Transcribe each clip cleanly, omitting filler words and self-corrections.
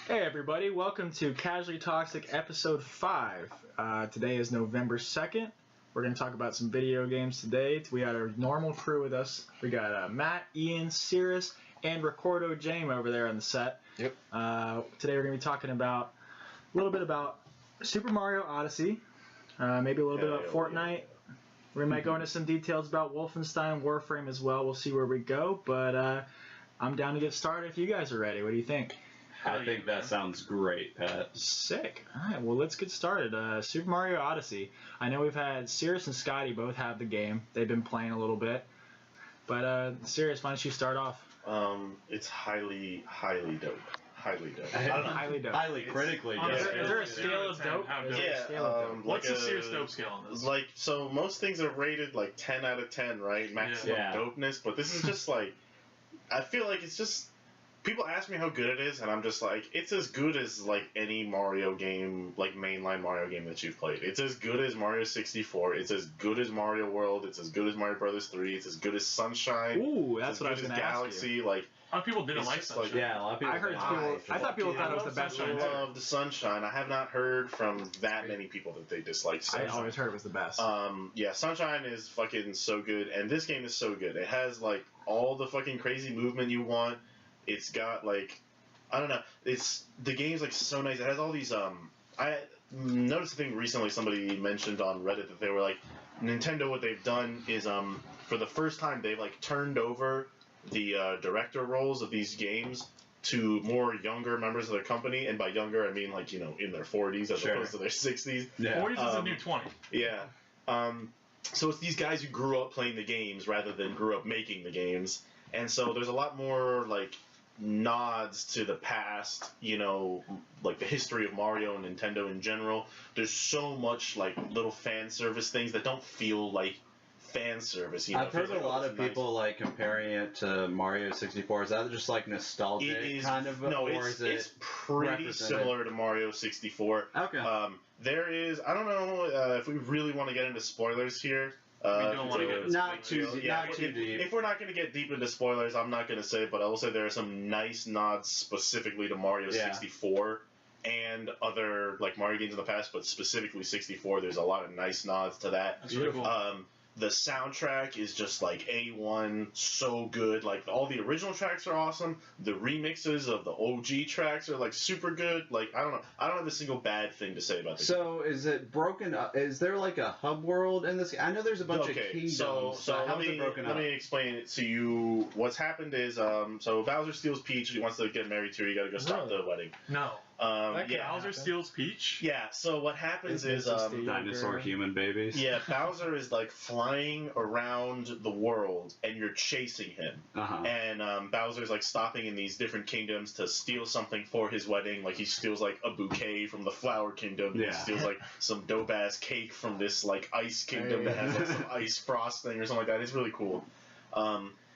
Hey everybody, welcome to Casually Toxic Episode 5. Today is November 2nd. We're going to talk about some video games today. We got our normal crew with us. We got Matt, Ian, Cirrus, and Ricordo James over there on the set. Yep. Today we're going to be talking about a little bit about Super Mario Odyssey, maybe a little bit about Fortnite. We might go into some details about Wolfenstein, Warframe as well. We'll see where we go, but I'm down to get started if you guys are ready. What do you think? I think that sounds great, Pat. Sick. Alright, well let's get started. Super Mario Odyssey. I know we've had Cirrus and Scotty both have the game. They've been playing a little bit. But Cirrus, why don't you start off? It's highly dope. Highly dope. Highly dope. Highly critically dope. Is there a scale of dope? Yeah. What's the Cirrus dope scale on this? Like, so most things are rated like 10 out of 10, right? Maximum dopeness. But this is just like, I feel like it's just, people ask me how good it is, and I'm just like, it's as good as like any Mario game, like mainline Mario game that you've played. It's as good as Mario 64. It's as good as Mario World. It's as good as Mario Brothers 3. It's as good as Sunshine. Ooh, that's what I was going to ask Galaxy. you. Like, a lot of people didn't like Sunshine. Yeah, a lot of people. I thought people thought it was the best. I love the Sunshine. I have not heard from that many people that they dislike Sunshine. I always heard it was the best. Yeah, Sunshine is fucking so good, and this game is so good. It has like all the fucking crazy movement you want. It's got like, I don't know. The game's like so nice. It has all these. I noticed a thing recently. Somebody mentioned on Reddit that they were like, Nintendo. What they've done is for the first time they've like turned over the director roles of these games to more younger members of their company, and by younger I mean like, you know, in their 40s as opposed to their 60s. Yeah. 40s is a new 20. Yeah. So it's these guys who grew up playing the games rather than grew up making the games, and so there's a lot more like nods to the past, you know, like the history of Mario and Nintendo in general. There's so much like little fan service things that don't feel like fan service. You know, I've heard a lot of people like comparing it to Mario 64. Is that just like nostalgic kind of? No, it's pretty similar to Mario 64. Okay. There is, I don't know if we really want to get into spoilers here. We don't want to get into not too deep. If we're not going to get deep into spoilers, I'm not going to say it, but I will say there are some nice nods specifically to Mario 64 and other like Mario games in the past, but specifically 64. There's a lot of nice nods to that. That's really cool. The soundtrack is just like A1, so good. Like all the original tracks are awesome. The remixes of the OG tracks are like super good. Like I don't have a single bad thing to say about this. So is it broken up? Is there like a hub world in this? I know there's a bunch of kingdoms. So how's it broken up? Let me explain it to you. What's happened is so Bowser steals Peach. He wants to get married to her. You got to go stop the wedding. No. Bowser steals Peach? Yeah, so what happens is dinosaur human babies. Yeah, Bowser is like flying around the world and you're chasing him. And Bowser's like stopping in these different kingdoms to steal something for his wedding. Like he steals like a bouquet from the Flower Kingdom. Yeah. He steals like some dope ass cake from this like Ice Kingdom that has like some ice frosting or something like that. It's really cool.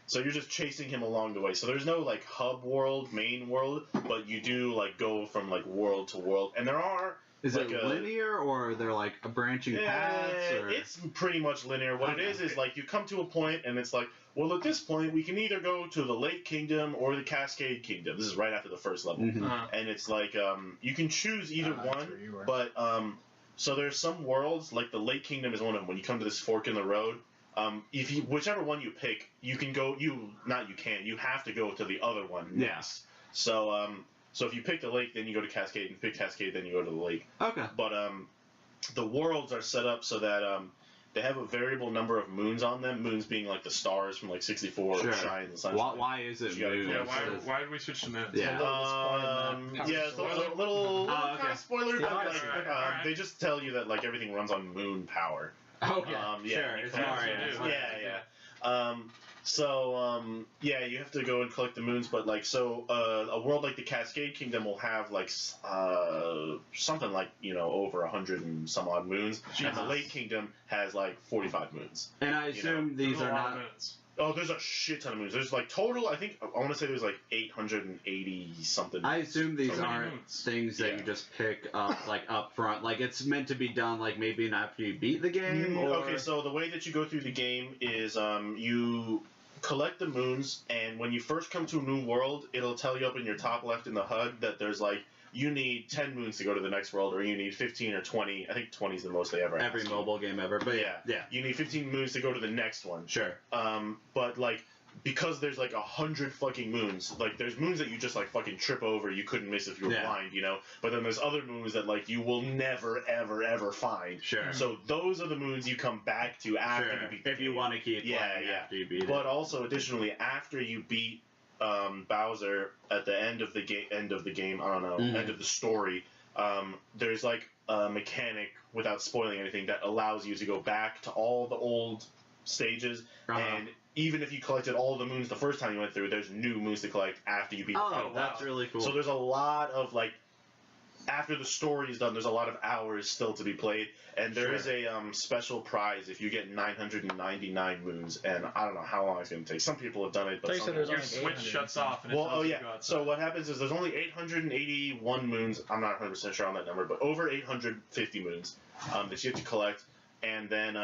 So you're just chasing him along the way. So there's no like hub world, main world, but you do like go from like world to world. And there are. Is it linear or are there like branching paths? Or? It's pretty much linear. What it is like you come to a point and it's like, well, at this point we can either go to the Lake Kingdom or the Cascade Kingdom. This is right after the first level, and it's like you can choose either one. But so there's some worlds like the Lake Kingdom is one of them. When you come to this fork in the road. Whichever one you pick, you can go. You have to go to the other one next. So if you pick the lake, then you go to Cascade, and pick Cascade, then you go to the lake. Okay. But the worlds are set up so that they have a variable number of moons on them. Moons being like the stars from like 64 shine in the sunshine. Why is it moons? Yeah, why did we switch to moons? Yeah. Little kind of spoiler. But they just tell you that like everything runs on moon power. Okay, sure. It's Mario. Yeah. You have to go and collect the moons, but like, a world like the Cascade Kingdom will have like something like, you know, over 100 and some odd moons, and the Lake Kingdom has like 45 moons. And I assume these are not moons. Oh, there's a shit ton of moons. There's like total, I want to say there's like 880 something. I assume these aren't things that you just pick up like up front. Like it's meant to be done like maybe after you beat the game. Okay, so the way that you go through the game is collect the moons, and when you first come to a new world, it'll tell you up in your top left in the HUD that there's like, you need 10 moons to go to the next world, or you need 15 or 20. I think 20 is the most they ever have. Every mobile game ever, but yeah. You need 15 moons to go to the next one. Sure. But like, because there's like 100 fucking moons, like there's moons that you just like fucking trip over, you couldn't miss if you were blind, you know? But then there's other moons that like you will never, ever, ever find. Sure. So those are the moons you come back to after you beat the game. If you want to keep playing after you beat it. But also, additionally, after you beat Bowser at the end of the game, end of the story, there's like a mechanic, without spoiling anything, that allows you to go back to all the old stages, and even if you collected all the moons the first time you went through, there's new moons to collect after you beat the final boss. That's really cool. So there's a lot of like, after the story is done, there's a lot of hours still to be played, and there is a special prize if you get 999 moons, and I don't know how long it's going to take. Some people have done it, but your switch shuts off. And So what happens is there's only 881 moons. I'm not 100% sure on that number, but over 850 moons that you have to collect, and then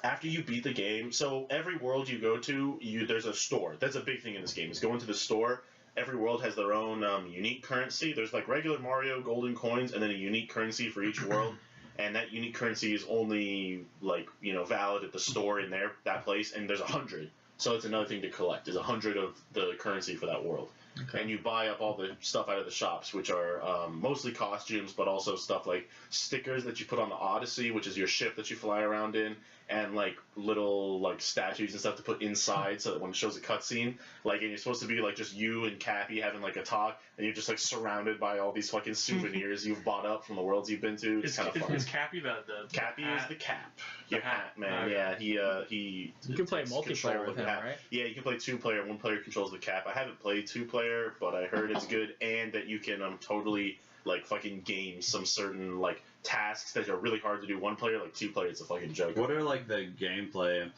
after you beat the game, so every world you go to, there's a store. That's a big thing in this game, is go into the store. Every world has their own unique currency. There's like regular Mario golden coins, and then a unique currency for each world. And that unique currency is only like, valid at the store in that place. And there's 100. So it's another thing to collect. There's 100 of the currency for that world. Okay. And you buy up all the stuff out of the shops, which are mostly costumes, but also stuff like stickers that you put on the Odyssey, which is your ship that you fly around in, and like little like statues and stuff to put inside, so that when it shows a cutscene, like, and you're supposed to be like just you and Cappy having like a talk, and you're just like surrounded by all these fucking souvenirs you've bought up from the worlds you've been to. It's kind of fun. Is Cappy the Cappy hat? Is the Cap. Your hat, man. Yeah, he. You can play multiplayer with him, right? Yeah, you can play 2-player. 1 player controls the Cap. I haven't played 2-player, but I heard it's good, and that you can totally like fucking game some certain like tasks that are really hard to do 1-player. Like 2-player, it's a fucking joke. What are like the gameplay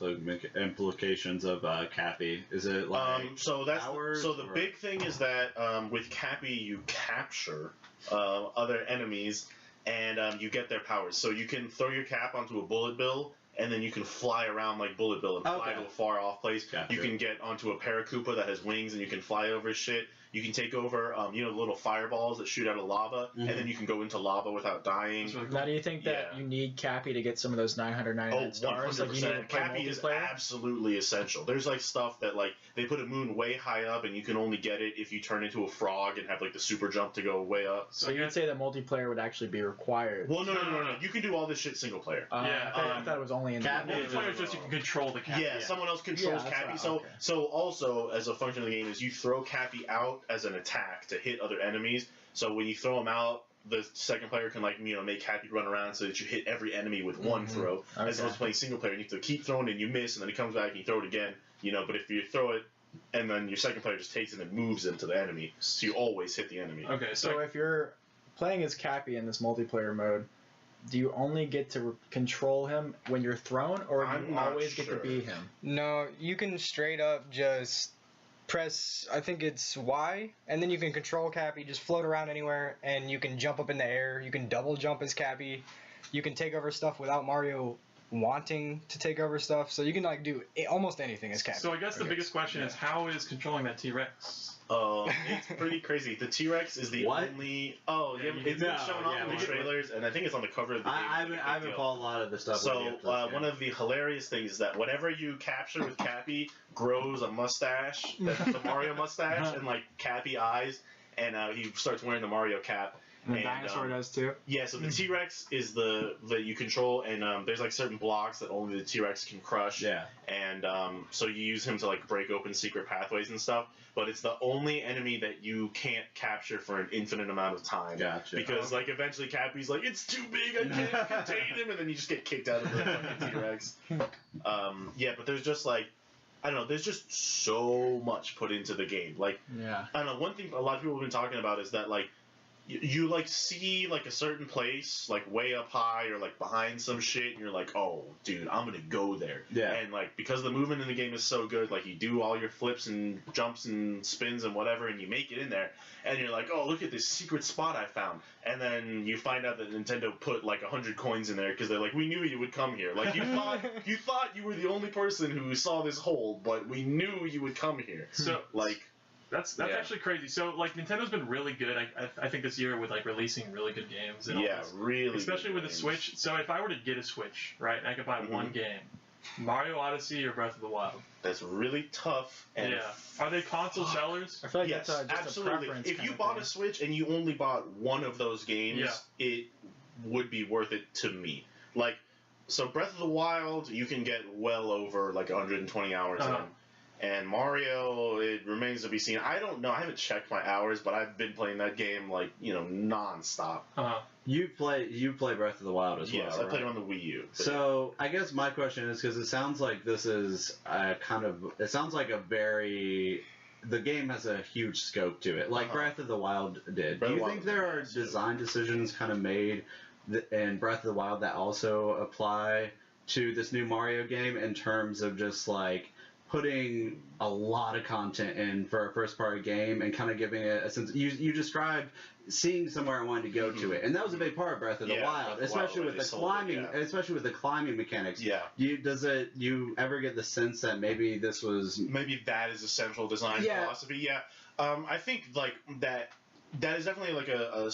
implications of Cappy? Is it like the big thing is that with Cappy you capture other enemies, and you get their powers. So you can throw your cap onto a bullet bill, and then you can fly around like Bullet Bill and fly to a far off place. Gotcha. You can get onto a Paracupa that has wings, and you can fly over shit. You can take over, the little fireballs that shoot out of lava, and then you can go into lava without dying. Now, do you think that you need Cappy to get some of those 999 stars? 100%. Like Cappy is absolutely essential. There's like stuff that like they put a moon way high up, and you can only get it if you turn into a frog and have like the super jump to go way up. So you'd say that multiplayer would actually be required? Well, no. You can do all this shit single player. I thought it was only in multiplayer. Is just you can control the Cappy. Yeah, someone else controls Cappy. Right. So also as a function of the game is you throw Cappy out as an attack to hit other enemies. So when you throw them out, the second player can make Cappy run around so that you hit every enemy with one throw. Okay. As opposed to playing single player, you have to keep throwing and you miss, and then he comes back and you throw it again. But if you throw it and then your second player just takes it and moves into the enemy, so you always hit the enemy. Okay, so if you're playing as Cappy in this multiplayer mode, do you only get to control him when you're thrown, or do you always get to be him? No, you can straight up just press, I think it's Y, and then you can control Cappy, just float around anywhere, and you can jump up in the air. You can double jump as Cappy. You can take over stuff without Mario wanting to take over stuff, so you can do almost anything as Cappy. So I guess the biggest question is, how is controlling that T-Rex? It's pretty crazy. The T-Rex is the only. It's been shown off in the trailers, and I think it's on the cover of the game. I haven't followed a lot of the stuff. So one of the hilarious things is that whatever you capture with Cappy grows a mustache, that's the Mario mustache, and like Cappy eyes, and he starts wearing the Mario cap. And the dinosaur does too? Yeah, so the T-Rex is that you control, and there's like certain blocks that only the T-Rex can crush. Yeah. And so you use him to like break open secret pathways and stuff, but it's the only enemy that you can't capture for an infinite amount of time. Gotcha. Because like eventually Cappy's like, it's too big, I can't contain him, and then you just get kicked out of the fucking T-Rex. But there's just like, I don't know, there's just so much put into the game. Like, I don't know, one thing a lot of people have been talking about is that like, you like see like a certain place like way up high or like behind some shit, and you're like, oh dude, I'm gonna go there. Yeah. And like because the movement in the game is so good, like you do all your flips and jumps and spins and whatever, and you make it in there, and you're like, oh, look at this secret spot I found. And then you find out that Nintendo put like 100 coins in there because they're like, we knew you would come here. Like you thought you were the only person who saw this hole, but we knew you would come here. So like. That's actually crazy. So like Nintendo's been really good. I think this year with like releasing really good games. And all this. Really. Especially with the games. Switch. So if I were to get a Switch, right, and I could buy one game, Mario Odyssey or Breath of the Wild. That's really tough. And Are they console sellers? I feel like yes, that's just absolutely. a preference. If you bought a Switch and you only bought one of those games, it would be worth it to me. Like, so Breath of the Wild, you can get well over like 120 hours in. And Mario, it remains to be seen. I don't know. I haven't checked my hours, but I've been playing that game like nonstop. You play Breath of the Wild as well. Yes, I played it on the Wii U. So I guess my question is, because it sounds like this is it sounds like the game has a huge scope to it, like Breath of the Wild did. Do you think there are design decisions kind of made in Breath of the Wild that also apply to this new Mario game in terms of just like putting a lot of content in for a first-party game and kind of giving it a sense? You described seeing somewhere I wanted to go to it, and that was a big part of Breath of the Wild, especially with the climbing, especially with the climbing mechanics. Yeah. You ever get the sense that maybe this was that is a central design philosophy? Yeah. I think like that. That is definitely like a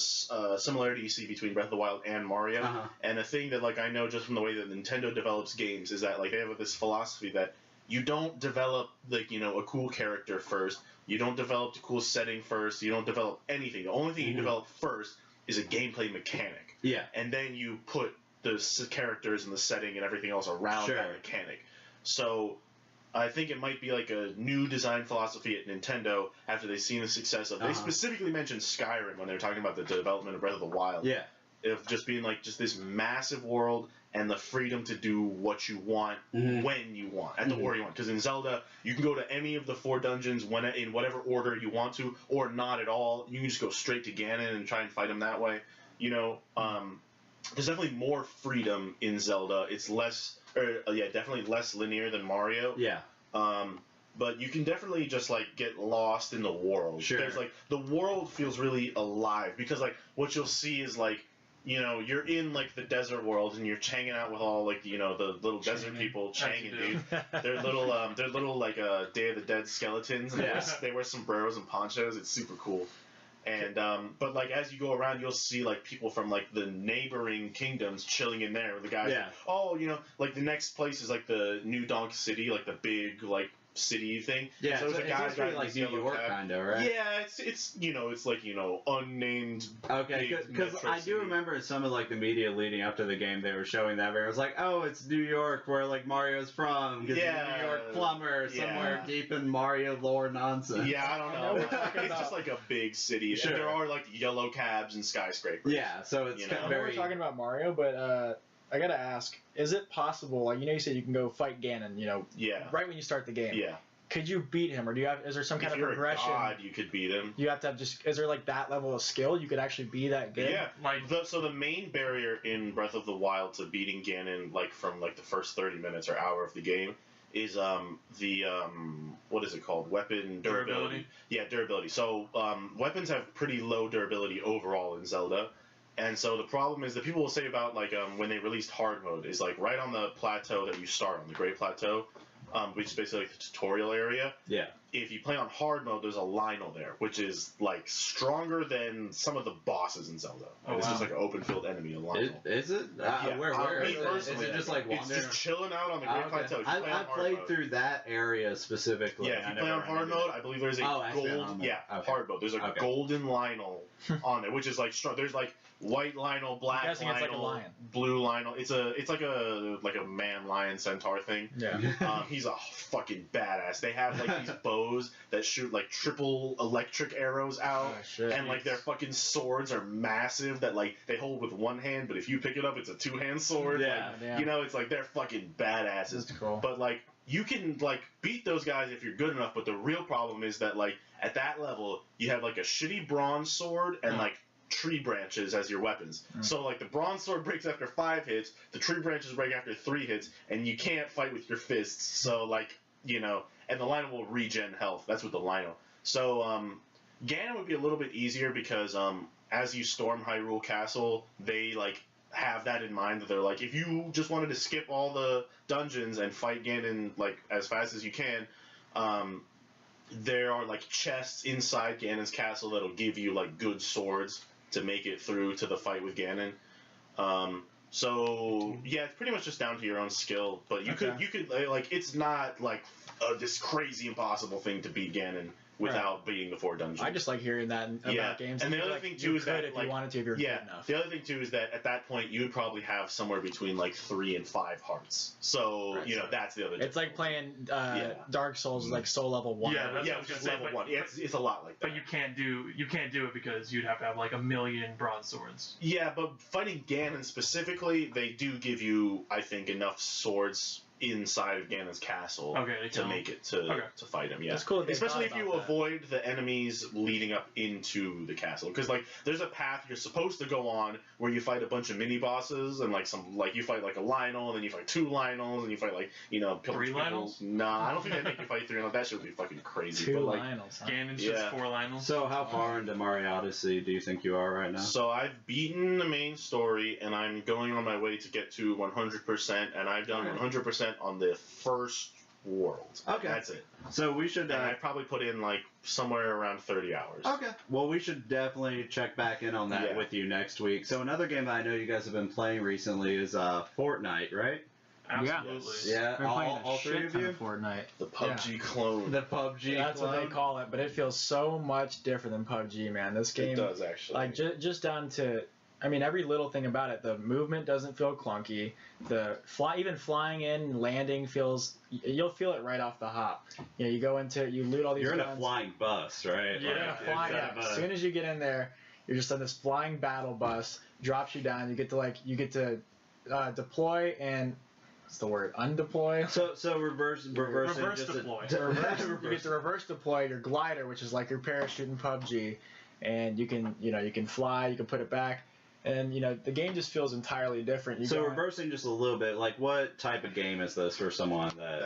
similarity you see between Breath of the Wild and Mario. And a thing that like I know just from the way that Nintendo develops games is that like they have this philosophy that you don't develop like a cool character first. You don't develop the cool setting first. You don't develop anything. The only thing you develop first is a gameplay mechanic. Yeah. And then you put the characters and the setting and everything else around that mechanic. So I think it might be like a new design philosophy at Nintendo after they've seen the success of. They specifically mentioned Skyrim when they were talking about the development of Breath of the Wild. Yeah. Of just being like just this massive world and the freedom to do what you want when you want at the order you want. Because in Zelda, you can go to any of the 4 dungeons in whatever order you want to, or not at all. You can just go straight to Ganon and try and fight him that way. There's definitely more freedom in Zelda. It's definitely less linear than Mario. Yeah. But you can definitely just like get lost in the world. Sure. There's like the world feels really alive because like what you'll see is like you're in like the desert world and you're hanging out with all like the little desert people, changing, dude. They're little like Day of the Dead skeletons. And they wear sombreros and ponchos. It's super cool. And but like as you go around, you'll see like people from like the neighboring kingdoms chilling in there. The guys, like the next place is like the New Donk City, like the big like city thing. Yeah, so there's a guy driving like New York kind of, right? Yeah, it's like unnamed. Okay, because I do remember some of like the media leading up to the game, they were showing that where it was like, oh, it's New York where like Mario's from, because he's a New York plumber somewhere deep in Mario lore nonsense. Yeah, I don't know. It's just like a big city, and there are like yellow cabs and skyscrapers. Yeah, so it's I know we're talking about Mario, but I gotta ask, is it possible, like, you said you can go fight Ganon, right when you start the game. Yeah. Could you beat him, or is there some kind of progression? If you're a god, you could beat him. You have to have is there like that level of skill? You could actually be that good? Yeah. So the main barrier in Breath of the Wild to beating Ganon, like from like the first 30 minutes or hour of the game, is what is it called? Weapon durability. Yeah, durability. So weapons have pretty low durability overall in Zelda. And so the problem is that people will say about like when they released hard mode is like right on the plateau that you start on, the Great Plateau, which is basically like the tutorial area. Yeah. If you play on hard mode, there's a Lionel there, which is like stronger than some of the bosses in Zelda. It's just like an open field enemy, a Lionel. Is it? Where is it? Is it just like wandering? It's just chilling out on the Great Plateau. I played through that area specifically. Yeah, if you play on hard mode, I believe there's a hard mode. There's a golden Lionel on there, which is like strong. There's like white Lionel, black Lionel, it's like a lion. Blue Lionel. It's like a man lion centaur thing. Yeah. He's a fucking badass. They have like these bows that shoot like triple electric arrows out, and like their fucking swords are massive that like they hold with one hand, but if you pick it up, it's a 2-hand sword. It's like they're fucking badasses. That's cool. But like you can like beat those guys if you're good enough, but the real problem is that like at that level you have like a shitty bronze sword and like tree branches as your weapons. So like the bronze sword breaks after 5 hits, the tree branches break after 3 hits, and you can't fight with your fists. So like and the Lionel will regen health. That's with the Lionel. So Ganon would be a little bit easier because as you storm Hyrule Castle, they like have that in mind that they're like, if you just wanted to skip all the dungeons and fight Ganon like as fast as you can, there are like chests inside Ganon's castle that'll give you like good swords to make it through to the fight with Ganon. So yeah, it's pretty much just down to your own skill, but you could like it's not like this crazy impossible thing to beat Ganon without beating the 4 dungeons. I just like hearing that about games. And the other thing too is that if you wanted to, if you're good enough. The other thing too is that at that point you would probably have somewhere between like 3 and 5 hearts. So that's the other. It's like playing Dark Souls like soul level 1. Yeah, that's what I was gonna say, level 1. It's a lot like that. But you can't do it because you'd have to have like 1,000,000 bronze swords. Yeah, but fighting Ganon specifically, they do give you, I think, enough swords inside of Ganon's castle to make it to fight him. Yeah, that's cool. Especially if you avoid the enemies leading up into the castle, because like there's a path you're supposed to go on where you fight a bunch of mini bosses and you fight like a Lionel, and then you fight 2 Lionels, and you fight like 3 Lionels. Nah, I don't think they make you fight 3 Lionels. That should be fucking crazy. 2 but, like, Lionels. Huh? Ganon's just 4 Lionels. So how far into Mario Odyssey do you think you are right now? So I've beaten the main story, and I'm going on my way to get to 100%, and I've done 100% on the first world. Okay. That's it. So we should... and I probably put in like somewhere around 30 hours. Okay. Well, we should definitely check back in on that with you next week. So another game that I know you guys have been playing recently is Fortnite, right? Absolutely. Yeah. We're playing all 3 of you? Fortnite. The PUBG clone. The PUBG That's clone. what they call it, but it feels so much different than PUBG, man. This game, It does actually. like just down to, I mean, every little thing about it. The movement doesn't feel clunky. Even flying in and landing feels, you'll feel it right off the hop. You go into, you loot all these. You're in guns. a flying bus, right? Yeah, You're in a flying. As soon as you get in there, you're just on this flying battle bus. Drops you down. You get to deploy and. What's the word? Undeploy. So reverse deploy. You get to reverse deploy your glider, which is like your parachute in PUBG, and you can fly. You can put it back. And the game just feels entirely different. Reversing just a little bit, like what type of game is this for someone that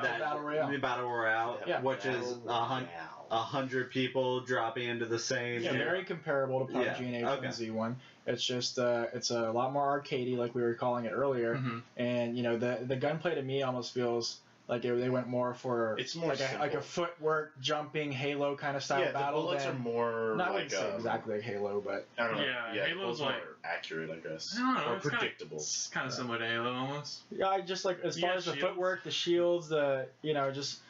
Battle Royale. Battle Royale, Yeah. which is 100 people dropping into the same. Yeah, very comparable to PUBG and H1Z1. It's just it's a lot more arcadey, like we were calling it earlier. Mm-hmm. And the gunplay to me almost feels like they went more for it's more like a footwork, jumping Halo kind of style battle. The bullets are more not like exactly like Halo, but I don't know. Yeah, Halo's more like accurate, I guess. I don't know, or it's predictable. It's kind of similar to Halo almost. Yeah, I just like as far as the shields. footwork, the shields, just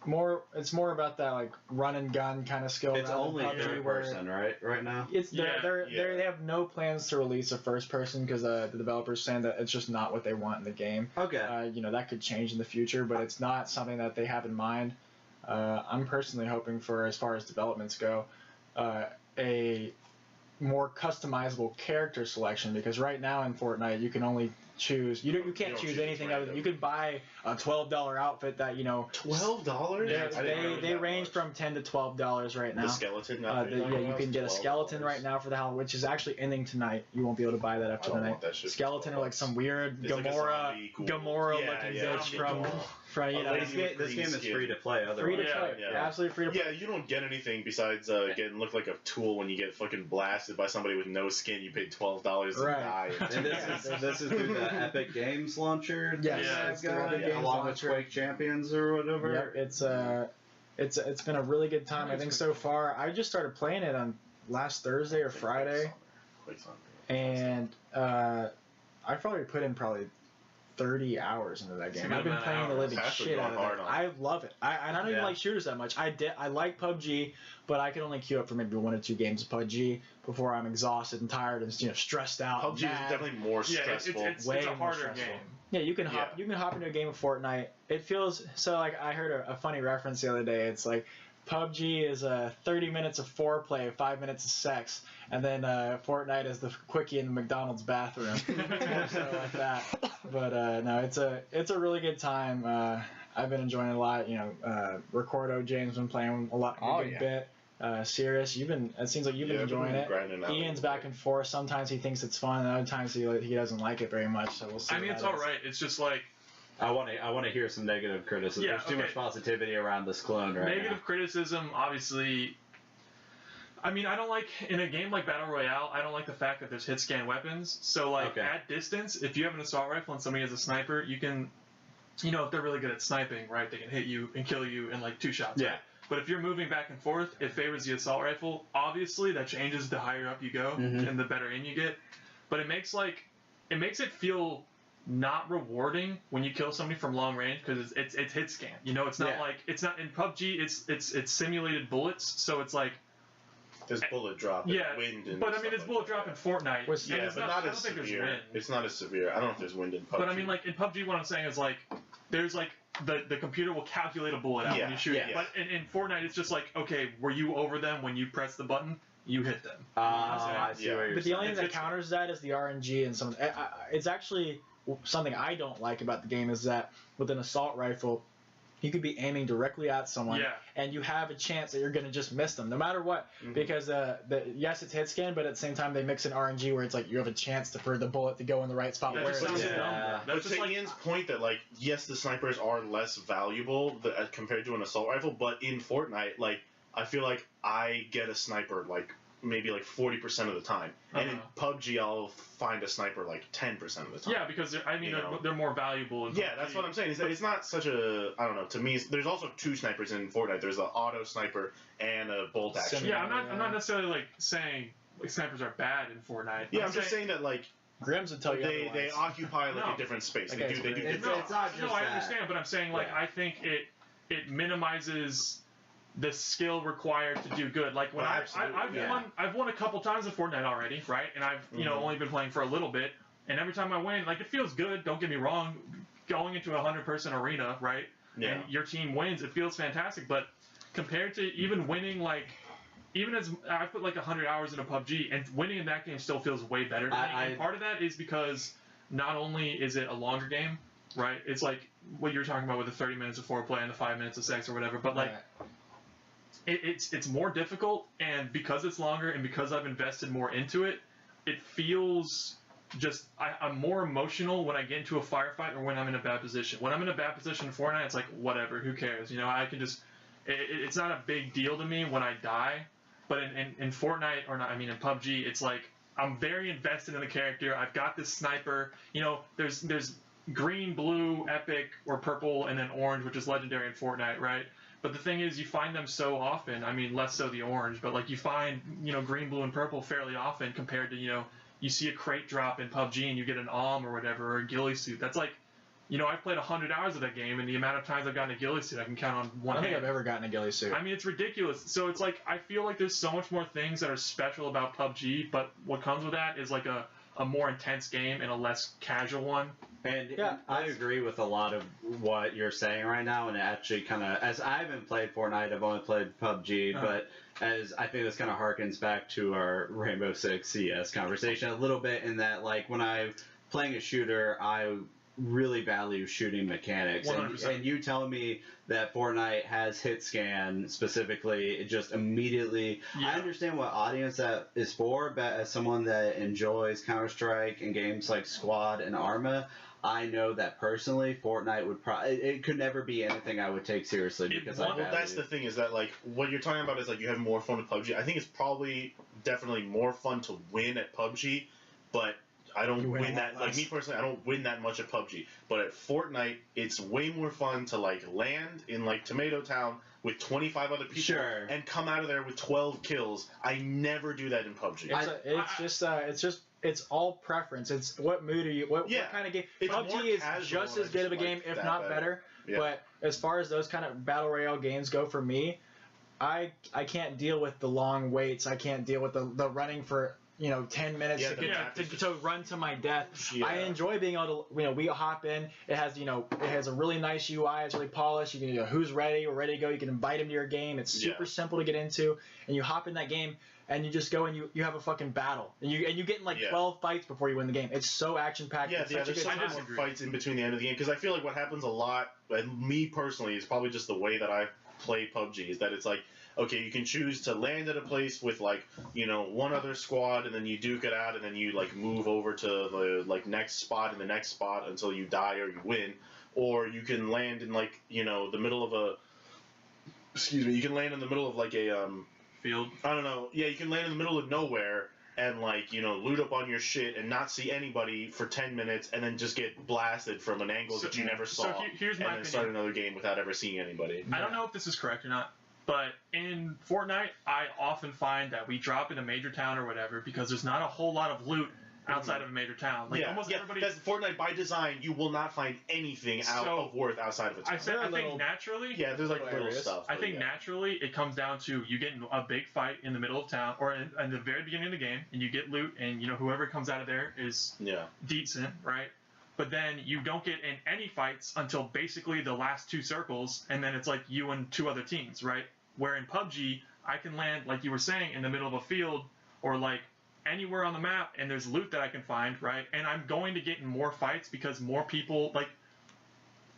more. It's more about that like run and gun kind of skill. It's only PUBG, third person, right now. It's they have no plans to release a first person because the developers saying that it's just not what they want in the game. Okay. That could change in the future, but it's not something that they have in mind. I'm personally hoping for, as far as developments go, a more customizable character selection, because right now in Fortnite you can only choose you can't choose anything other than you could buy a $12 outfit that $12? they range from $10 to $12 right now. The skeleton. You can get a skeleton right now for the Halloween, which is actually ending tonight. You won't be able to buy that after tonight. Skeleton or like some weird Gamora looking bitch from this game is free to play. Free to play, absolutely free to play. Yeah, you don't get anything besides getting look like a tool when you get fucking blasted by somebody with no skin. You paid $12 and die. And this is through the Epic Games launcher. Yes, along with Quake Champions or whatever. Yep, it's been a really good time. I think so far. I just started playing it on last Thursday or Friday, and I've probably put in 30 hours into that game. I've been playing the living shit out of it. I love it. I don't even like shooters that much. I like PUBG, but I can only queue up for maybe 1 or 2 games of PUBG before I'm exhausted and tired and stressed out. PUBG is definitely more stressful. It's a harder game. Yeah, you can hop into a game of Fortnite. It feels so like I heard a funny reference the other day. It's like PUBG is 30 minutes of foreplay, 5 minutes of sex, and then Fortnite is the quickie in the McDonald's bathroom, so like that. But no, it's a really good time. I've been enjoying it a lot. Recordo James been playing a lot, a good bit. Sirius, it seems like you've been enjoying it. Ian's back and forth. Sometimes he thinks it's fun, and other times he doesn't like it very much. So we'll see. I mean, it's all right. It's just like I want to hear some negative criticism. Yeah, There's too much positivity around this clone right negative criticism, obviously. I mean, I don't like, in a game like Battle Royale, I don't like the fact that there's hit scan weapons. So, like, at distance, if you have an assault rifle and somebody has a sniper, you can, if they're really good at sniping, right, they can hit you and kill you in, like, 2 shots. Yeah. Right? But if you're moving back and forth, it favors the assault rifle. Obviously, that changes the higher up you go and the better aim you get. But it makes it feel not rewarding when you kill somebody from long range because it's hit scan. It's not like, it's not in PUBG, it's simulated bullets, so it's like, there's bullet drop and wind and but I mean, there's bullet drop in Fortnite. Yeah, but not as severe. It's not as severe. I don't know if there's wind in PUBG. But I mean, like, in PUBG, what I'm saying is, like, there's, like, the computer will calculate a bullet out when you shoot it. But in Fortnite, it's just like, okay, were you over them when you press the button? You hit them. I see what you're saying. But the only thing that counters that is the RNG and some. It's actually something I don't like about the game is that with an assault rifle, you could be aiming directly at someone, and you have a chance that you're going to just miss them, no matter what. Because yes, it's hit scan, but at the same time they mix in RNG where it's like you have a chance for the bullet to go in the right spot. That's to Ian's point that, like, yes, the snipers are less valuable compared to an assault rifle, but in Fortnite, like, I feel like I get a sniper like maybe like 40% of the time, and in PUBG I'll find a sniper like 10% of the time. Yeah, because they're more valuable. In yeah, that's what I'm saying. Is that it's not such a, I don't know. To me, there's also 2 snipers in Fortnite. There's an auto sniper and a bolt action. Yeah, I'm not necessarily like saying like snipers are bad in Fortnite. Yeah, I'm just saying that, like, Grims would tell you they occupy like a different space. They do different. It's not just no, I understand, but I'm saying, like, I think it minimizes the skill required to do good. Like, when I've won a couple times in Fortnite already, right? And I've only been playing for a little bit, and every time I win, like, it feels good. Don't get me wrong, going into a 100-person arena, right? Yeah. And your team wins, it feels fantastic. But compared to even winning, like, even as I put like 100 hours into PUBG, and winning in that game still feels way better to me. And part of that is because not only is it a longer game, right? It's like what you're talking about with the 30 minutes of foreplay and the 5 minutes of sex or whatever, but like. It's more difficult, and because it's longer and because I've invested more into it, it feels just I'm more emotional when I get into a firefight or when I'm in a bad position. When I'm in a bad position in Fortnite, it's like, whatever, who cares? I can just it's not a big deal to me when I die. But in Fortnite, in PUBG, it's like I'm very invested in the character. I've got this sniper. There's green, blue, epic, or purple, and then orange, which is legendary in Fortnite, right? But the thing is, you find them so often. I mean, less so the orange, but like you find, green, blue, and purple fairly often compared to, you see a crate drop in PUBG and you get an AWM or whatever, or a ghillie suit. That's like, I've played 100 hours of that game, and the amount of times I've gotten a ghillie suit, I can count on one hand. I don't think I've ever gotten a ghillie suit. I mean, it's ridiculous. So it's like, I feel like there's so much more things that are special about PUBG, but what comes with that is like a more intense game and a less casual one. And I agree with a lot of what you're saying right now, and actually kind of, as I haven't played Fortnite, I've only played PUBG, but as I think this kind of harkens back to our Rainbow Six CS conversation a little bit, in that, like, when I'm playing a shooter, I really value shooting mechanics. And you tell me that Fortnite has hit scan specifically, it just immediately. I understand what audience that is for, but as someone that enjoys Counter-Strike and games like Squad and Arma, I know that personally, Fortnite would it could never be anything I would take seriously because that's the thing, is that, like, what you're talking about is, like, you have more fun with PUBG. I think it's probably definitely more fun to win at PUBG, but I don't win that. Like, me personally, I don't win that much at PUBG. But at Fortnite, it's way more fun to, like, land in, like, Tomato Town with 25 other people and come out of there with 12 kills. I never do that in PUBG. It's all preference. It's what mood are you? What kind of game? PUBG is just as good of a game, if not better. Yeah. But as far as those kind of battle royale games go, for me, I can't deal with the long waits. I can't deal with the running for 10 minutes to run to my death. Yeah. I enjoy being able to, we hop in. It has a really nice UI. It's really polished. You can who's ready, we're ready to go. You can invite him to your game. It's super simple to get into, and you hop in that game and you just go and you have a fucking battle, and you get in like 12 fights before you win the game. It's so action packed. Yeah, there's so much more fights in between the end of the game, because I feel like what happens a lot, and me personally, is probably just the way that I play PUBG, is that it's like, okay, you can choose to land at a place with like, you know, one other squad, and then you duke it out, and then you like move over to the like next spot and the next spot until you die or you win, or you can land in like, you know, the middle of a, excuse me, you can land in the middle of like a field. I don't know. Yeah, you can land in the middle of nowhere and like, you know, loot up on your shit and not see anybody for 10 minutes and then just get blasted from an angle that you never saw. So here's my and then opinion. start another game without ever seeing anybody. I don't know if this is correct or not, but in Fortnite, I often find that we drop in a major town or whatever because there's not a whole lot of loot outside of a major town. Like almost everybody. Because Fortnite by design, you will not find anything of worth outside of a town. I think naturally. Yeah, there's like little stuff. I think naturally it comes down to you getting a big fight in the middle of town or in the very beginning of the game, and you get loot, and you know whoever comes out of there is decent, right? But then you don't get in any fights until basically the last 2 circles, and then it's like you and 2 other teams, right? Where in PUBG, I can land, like you were saying, in the middle of a field or like anywhere on the map, and there's loot that I can find, right? And I'm going to get in more fights because more people, like,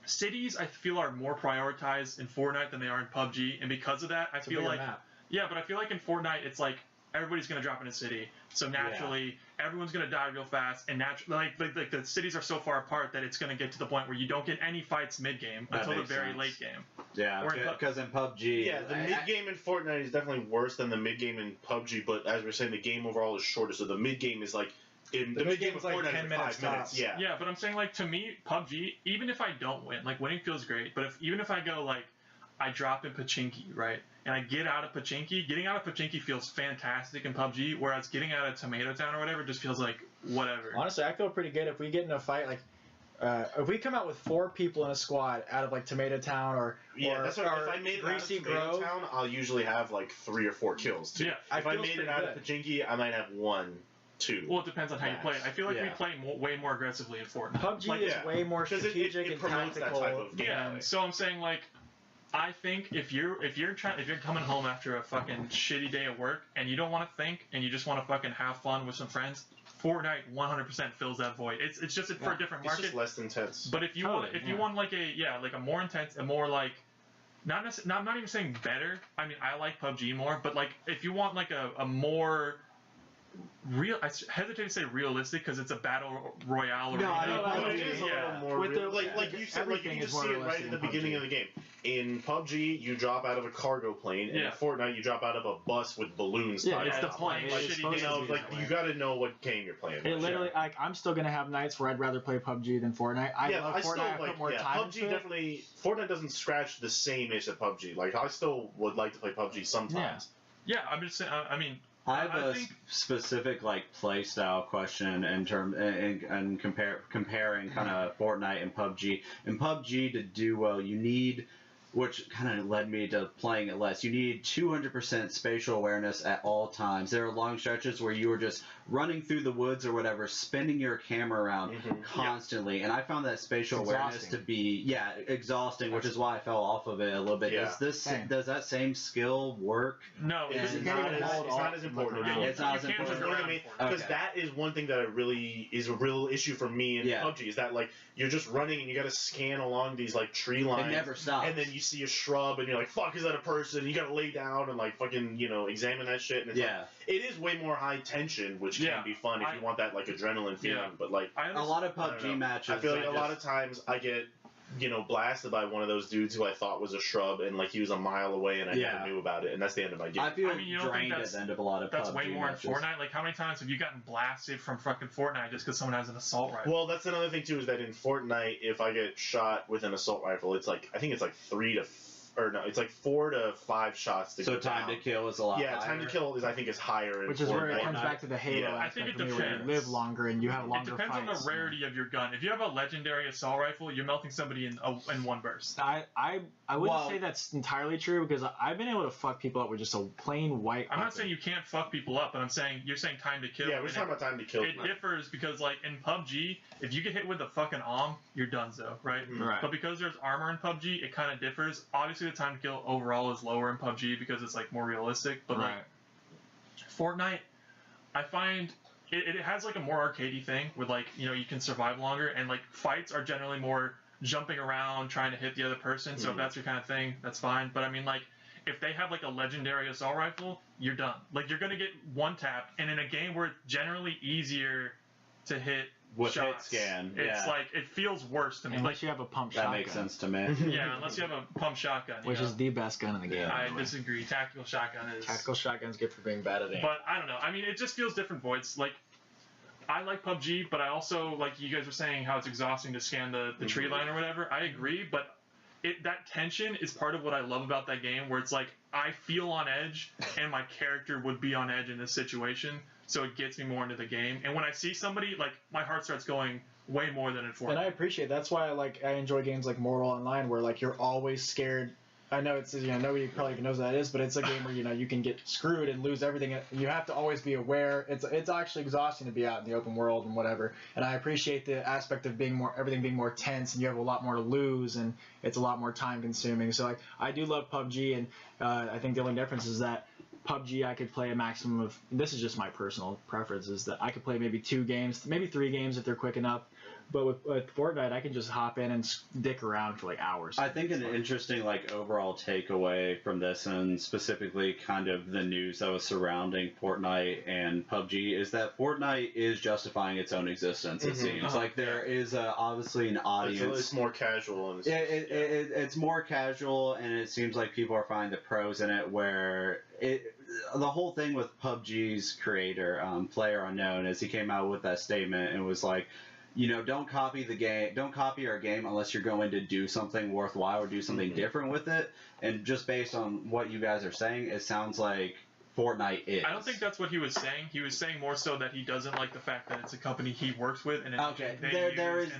cities I feel are more prioritized in Fortnite than they are in PUBG, and because of that, I feel like, but I feel like in Fortnite, it's like, everybody's going to drop in a city, so naturally, everyone's going to die real fast, and naturally, like the cities are so far apart that it's going to get to the point where you don't get any fights mid-game until the very late game. Yeah, because in PUBG... Yeah, the mid-game in Fortnite is definitely worse than the mid-game in PUBG, but as we're saying, the game overall is shorter, so the mid-game is like... In the mid-game of Fortnite is like 5 minutes. Yeah. Yeah, but I'm saying, like, to me, PUBG, even if I don't win, like, winning feels great, but even if I go, like, I drop in Pachinki, right? And I get out of Pachinki. Getting out of Pachinki feels fantastic in PUBG, whereas getting out of Tomato Town or whatever just feels like whatever. Honestly, I feel pretty good if we get in a fight. Like, if we come out with 4 people in a squad out of like Tomato Town that's what. If I made it out of Tomato Town, I'll usually have like 3 or 4 kills too. Yeah, if I made it out of Pachinki, I might have 1, 2. Well, it depends on how you play it. I feel like we play way more aggressively in Fortnite. PUBG is way more strategic and tactical. That type of gameplay. Yeah, so I'm saying like. I think if you're coming home after a fucking shitty day at work and you don't want to think and you just want to fucking have fun with some friends, Fortnite 100% fills that void. It's just for a different market. It's just less intense. But if you want like a more intense, a more like I'm not even saying better. I mean I like PUBG more, but like if you want like a more real, I hesitate to say realistic because it's a battle royale. It is a little more real. Like you said, like you can just see it right at the beginning of the game. In PUBG, you drop out of a cargo plane, and in Fortnite, you drop out of a bus with balloons. Yeah, it's the point. You got to know what game you're playing. It literally, like, I'm still gonna have nights where I'd rather play PUBG than Fortnite. I love Fortnite. I put more time into it. Definitely, Fortnite doesn't scratch the same itch at PUBG. Like, I still would like to play PUBG sometimes. Yeah, I'm just saying. I mean. I have a specific like play style question in comparing kind of Fortnite and PUBG. In PUBG, to do well, you need, which kind of led me to playing it less. You need 200% spatial awareness at all times. There are long stretches where you are just running through the woods or whatever, spinning your camera around constantly, and I found that spatial awareness to be exhausting, which is why I fell off of it a little bit. Yeah. Does that same skill work? No, it's not as important. It's not as important because that is one thing that is a real issue for me in PUBG. Is that like you're just running and you got to scan along these like tree lines. It never stops. And then you see a shrub and you're like, "Fuck, is that a person?" And you got to lay down and like fucking examine that shit. And it's like, it is way more high tension, which can be fun if you want that like adrenaline feeling. But like a lot of PUBG matches, I feel like a lot of times I get blasted by one of those dudes who I thought was a shrub, and like he was a mile away, and I never knew about it, and that's the end of my game. I feel drained at the end of a lot of that's PUBG way more matches. in Fortnite. Like, how many times have you gotten blasted from fucking Fortnite just because someone has an assault rifle? Well, that's another thing too, is that in Fortnite, if I get shot with an assault rifle, it's like I think it's like 4 to 5 shots to so time to kill is a lot higher. Yeah, time to kill is higher in which is where it comes back to the Halo I think it where depends. you live longer and you have longer fights. It depends on the rarity of your gun. If you have a legendary assault rifle, you're melting somebody in one burst. I wouldn't say that's entirely true because I've been able to fuck people up with just a plain white I'm not saying you can't fuck people up, but I'm saying you're saying time to kill. Yeah, we're talking about time to kill. It differs because like in PUBG, if you get hit with a fucking you're donezo, right? Right. But because there's armor in PUBG, it kind of differs. Obviously, the time to kill overall is lower in PUBG because it's like more realistic. But like Fortnite, I find it has like a more arcadey thing where like you can survive longer, and like fights are generally more jumping around trying to hit the other person. So if that's your kind of thing, that's fine. But I mean like if they have like a legendary assault rifle, you're done. Like you're gonna get one tap, and in a game where it's generally easier to hit with shots, hit scan, it's like it feels worse to me. Unless you have a pump shotgun. That makes sense to me. Yeah, unless you have a pump shotgun, which is the best gun in the game. Yeah. I disagree. Tactical shotgun is. Tactical shotgun's good for being bad at aim. But I don't know. I mean, it just feels different voids. Like, I like PUBG, but I also, like you guys were saying, how it's exhausting to scan the tree line or whatever. I agree, but that tension is part of what I love about that game, where it's like, I feel on edge, and my character would be on edge in this situation, so it gets me more into the game. And when I see somebody, like, my heart starts going way more than in Fortnite. And I appreciate that's why I enjoy games like Mortal Online, where like you're always scared. I know it's nobody probably even knows what that is, but it's a game where you can get screwed and lose everything. You have to always be aware. It's actually exhausting to be out in the open world and whatever. And I appreciate the aspect of everything being more tense, and you have a lot more to lose, and it's a lot more time consuming. So I do love PUBG, and I think the only difference is that PUBG I could play a maximum of. This is just my personal preference, is that I could play maybe 2 games, maybe 3 games if they're quick enough. But with Fortnite, I can just hop in and dick around for like hours. I think an interesting overall takeaway from this, and specifically kind of the news that was surrounding Fortnite and PUBG, is that Fortnite is justifying its own existence. It seems like there is obviously an audience. It's more casual. And it's more casual, and it seems like people are finding the pros in it. Where the whole thing with PUBG's creator, PlayerUnknown, is he came out with that statement and was like, don't copy the game. Don't copy our game unless you're going to do something worthwhile or do something different with it. And just based on what you guys are saying, it sounds like Fortnite is. I don't think that's what he was saying. He was saying more so that he doesn't like the fact that it's a company he works with, and it's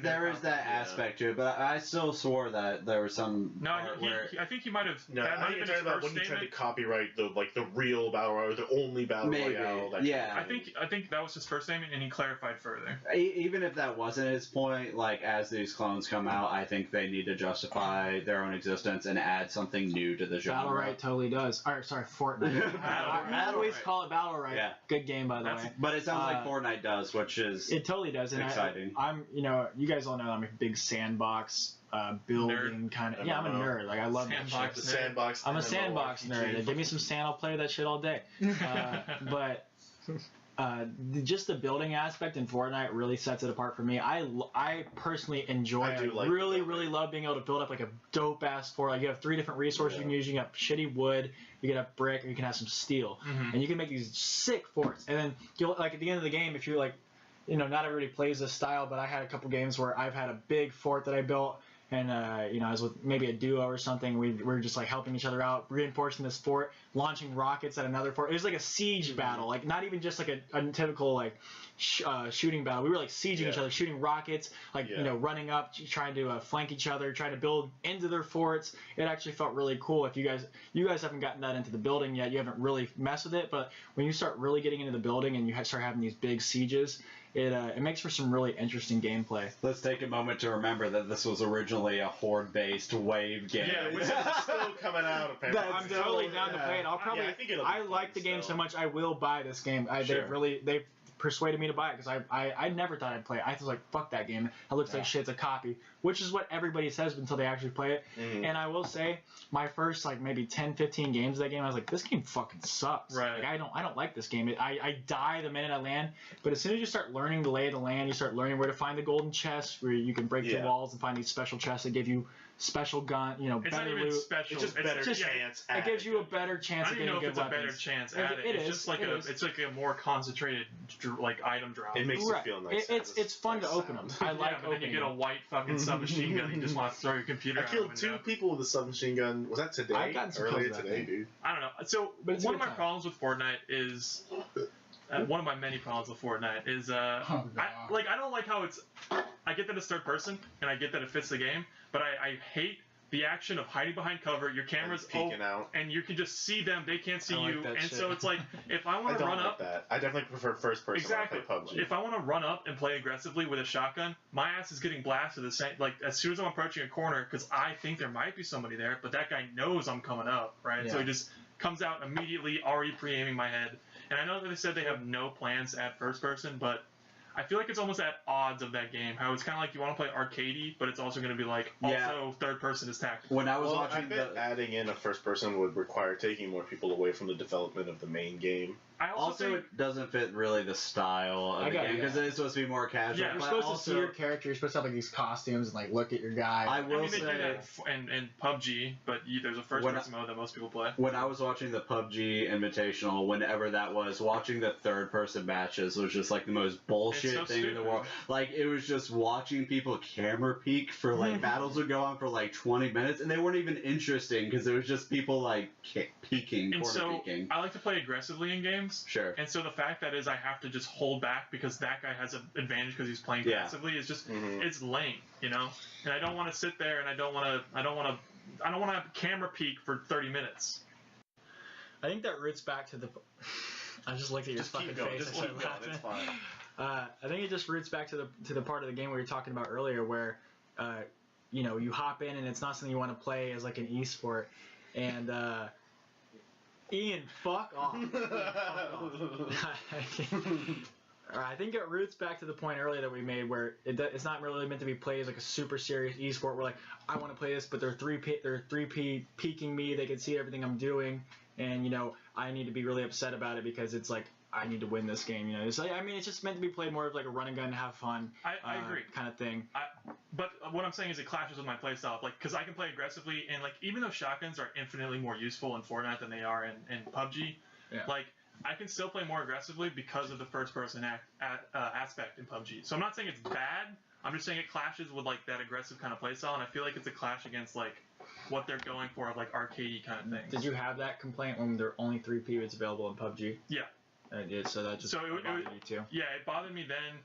there is that aspect to it, but I still swore that there was some. No, I think he might have. No, that I might think have you're been his talking about first when he tried to statement. copyright the real battle royale, or the only battle royale. Yeah. I think that was his first statement, and he clarified further. Even if that wasn't his point, as these clones come out, I think they need to justify their own existence and add something new to the genre. Battle.right totally does. Sorry, Fortnite. I always call it Battle.right. Yeah. Good game, by the way. But it sounds like Fortnite does, which is it totally does. And exciting. I'm you guys all know I'm a big sandbox building kind of. Yeah, I'm a nerd. I love Sandbox that shit. Sandbox. I'm a sandbox nerd. Give me some sand, I'll play that shit all day. But just the building aspect in Fortnite really sets it apart for me. I personally enjoy. I really love being able to build up a dope ass fort. You have 3 different resources you can use. You can have shitty wood, you can have brick, or you can have some steel, and you can make these sick forts. And then at the end of the game, if you not everybody plays this style, but I had a couple games where I've had a big fort that I built. And, I was with maybe a duo or something. We were just, helping each other out, reinforcing this fort, launching rockets at another fort. It was like a siege battle, not even just a typical, shooting battle. We were, sieging each other, shooting rockets, running up, trying to flank each other, trying to build into their forts. It actually felt really cool. If you guys haven't gotten that into the building yet, you haven't really messed with it. But when you start really getting into the building and you start having these big sieges, it makes for some really interesting gameplay. Let's take a moment to remember that this was originally a horde-based wave game. Yeah, which is still coming out. Apparently. I'm totally down to play it. I like the game so much, I will buy this game. They've persuaded me to buy it because I never thought I'd play it. I was like, fuck that game. It looks like shit. It's a copy, which is what everybody says until they actually play it. And I will say, my first maybe 10, 15 games of that game, I was like, this game fucking sucks. Right. I don't like this game. I die the minute I land. But as soon as you start learning the lay of the land, you start learning where to find the golden chests, where you can break through walls and find these special chests that give you special gun, it's better not even loot. special. It's just better chance. It gives you a better chance. I don't even know if it's a better chance at it. It's just it's like a more concentrated item drop. It makes you feel nice. It's fun to open them. I like but then you get a white fucking submachine gun. You just want to throw your computer. I killed 2 people with a submachine gun. Was that today? I've gotten some earlier today, dude. I don't know. So one of my problems with Fortnite is. One of my many problems with Fortnite is I don't like how it's. I get that it's third person and I get that it fits the game, but I hate the action of hiding behind cover. Your camera's peeking out, and you can just see them. They can't see you, and shit. so it's like if I want to run up. That. I definitely prefer first person. Exactly. When I play PUBG. If I want to run up and play aggressively with a shotgun, my ass is getting blasted the same. As soon as I'm approaching a corner, because I think there might be somebody there, but that guy knows I'm coming up, right? Yeah. So he just comes out immediately, already pre-aiming my head. And I know that they said they have no plans to add first person, but I feel like it's almost at odds of that game. How it's kind of like you want to play arcadey, but it's also going to be like also third person is tactical. When I was I bet adding in a first person would require taking more people away from the development of the main game. I also it doesn't fit really the style of the game because it's supposed to be more casual. Yeah, you're supposed to see your character. You're supposed to have like these costumes and like look at your guy. I will say they do that in PUBG, but there's a first person mode that most people play. When I was watching the PUBG Invitational, whenever that was, watching the third person matches was just like the most bullshit thing in the world. Like it was just watching people camera peek for like battles would go on for like 20 minutes and they weren't even interesting because it was just people like peeking, peeking. I like to play aggressively in games. Sure. And so the fact that is I have to just hold back because that guy has an advantage because he's playing passively is just it's lame, you know. And I don't want to sit there and I don't want to have camera peek for 30 minutes. I think that roots back to the. I just looked at your fucking face. Just keep going. It's fine. I think it just roots back to the part of the game we were talking about earlier, where you hop in and it's not something you want to play as like an esport, and Ian, fuck off. I think it roots back to the point earlier that we made where it's not really meant to be played as like a super serious esport where like I want to play this, but they're 3P peeking me. They can see everything I'm doing, and I need to be really upset about it because it's like I need to win this game. It's like, it's just meant to be played more of like a run and gun, have fun. I agree, kind of thing. But what I'm saying is it clashes with my playstyle, like because I can play aggressively and like even though shotguns are infinitely more useful in Fortnite than they are in PUBG, like. I can still play more aggressively because of the first-person aspect in PUBG. So I'm not saying it's bad. I'm just saying it clashes with like that aggressive kind of playstyle, and I feel like it's a clash against like what they're going for of like arcadey kind of things. Did you have that complaint when there are only 3 PVs available in PUBG? Yeah. I did. So that just bothered you too. Yeah, it bothered me then.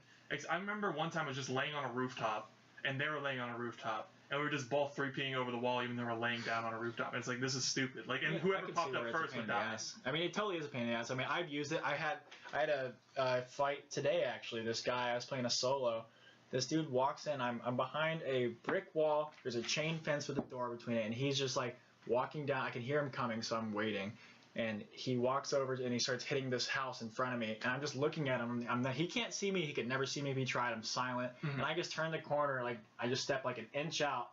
I remember one time I was just laying on a rooftop, and they were laying on a rooftop. And we were just both 3Ping over the wall, even though we were laying down on a rooftop. And it's like, this is stupid. Like, and whoever popped up first would die. It totally is a pain in the ass. I've used it. I had a fight today actually. This guy, I was playing a solo. This dude walks in. I'm behind a brick wall. There's a chain fence with a door between it, and he's just like walking down. I can hear him coming, so I'm waiting. And he walks over and he starts hitting this house in front of me. And I'm just looking at him. He can't see me. He could never see me if he tried. I'm silent. And I just turn the corner. Like I just step like an inch out.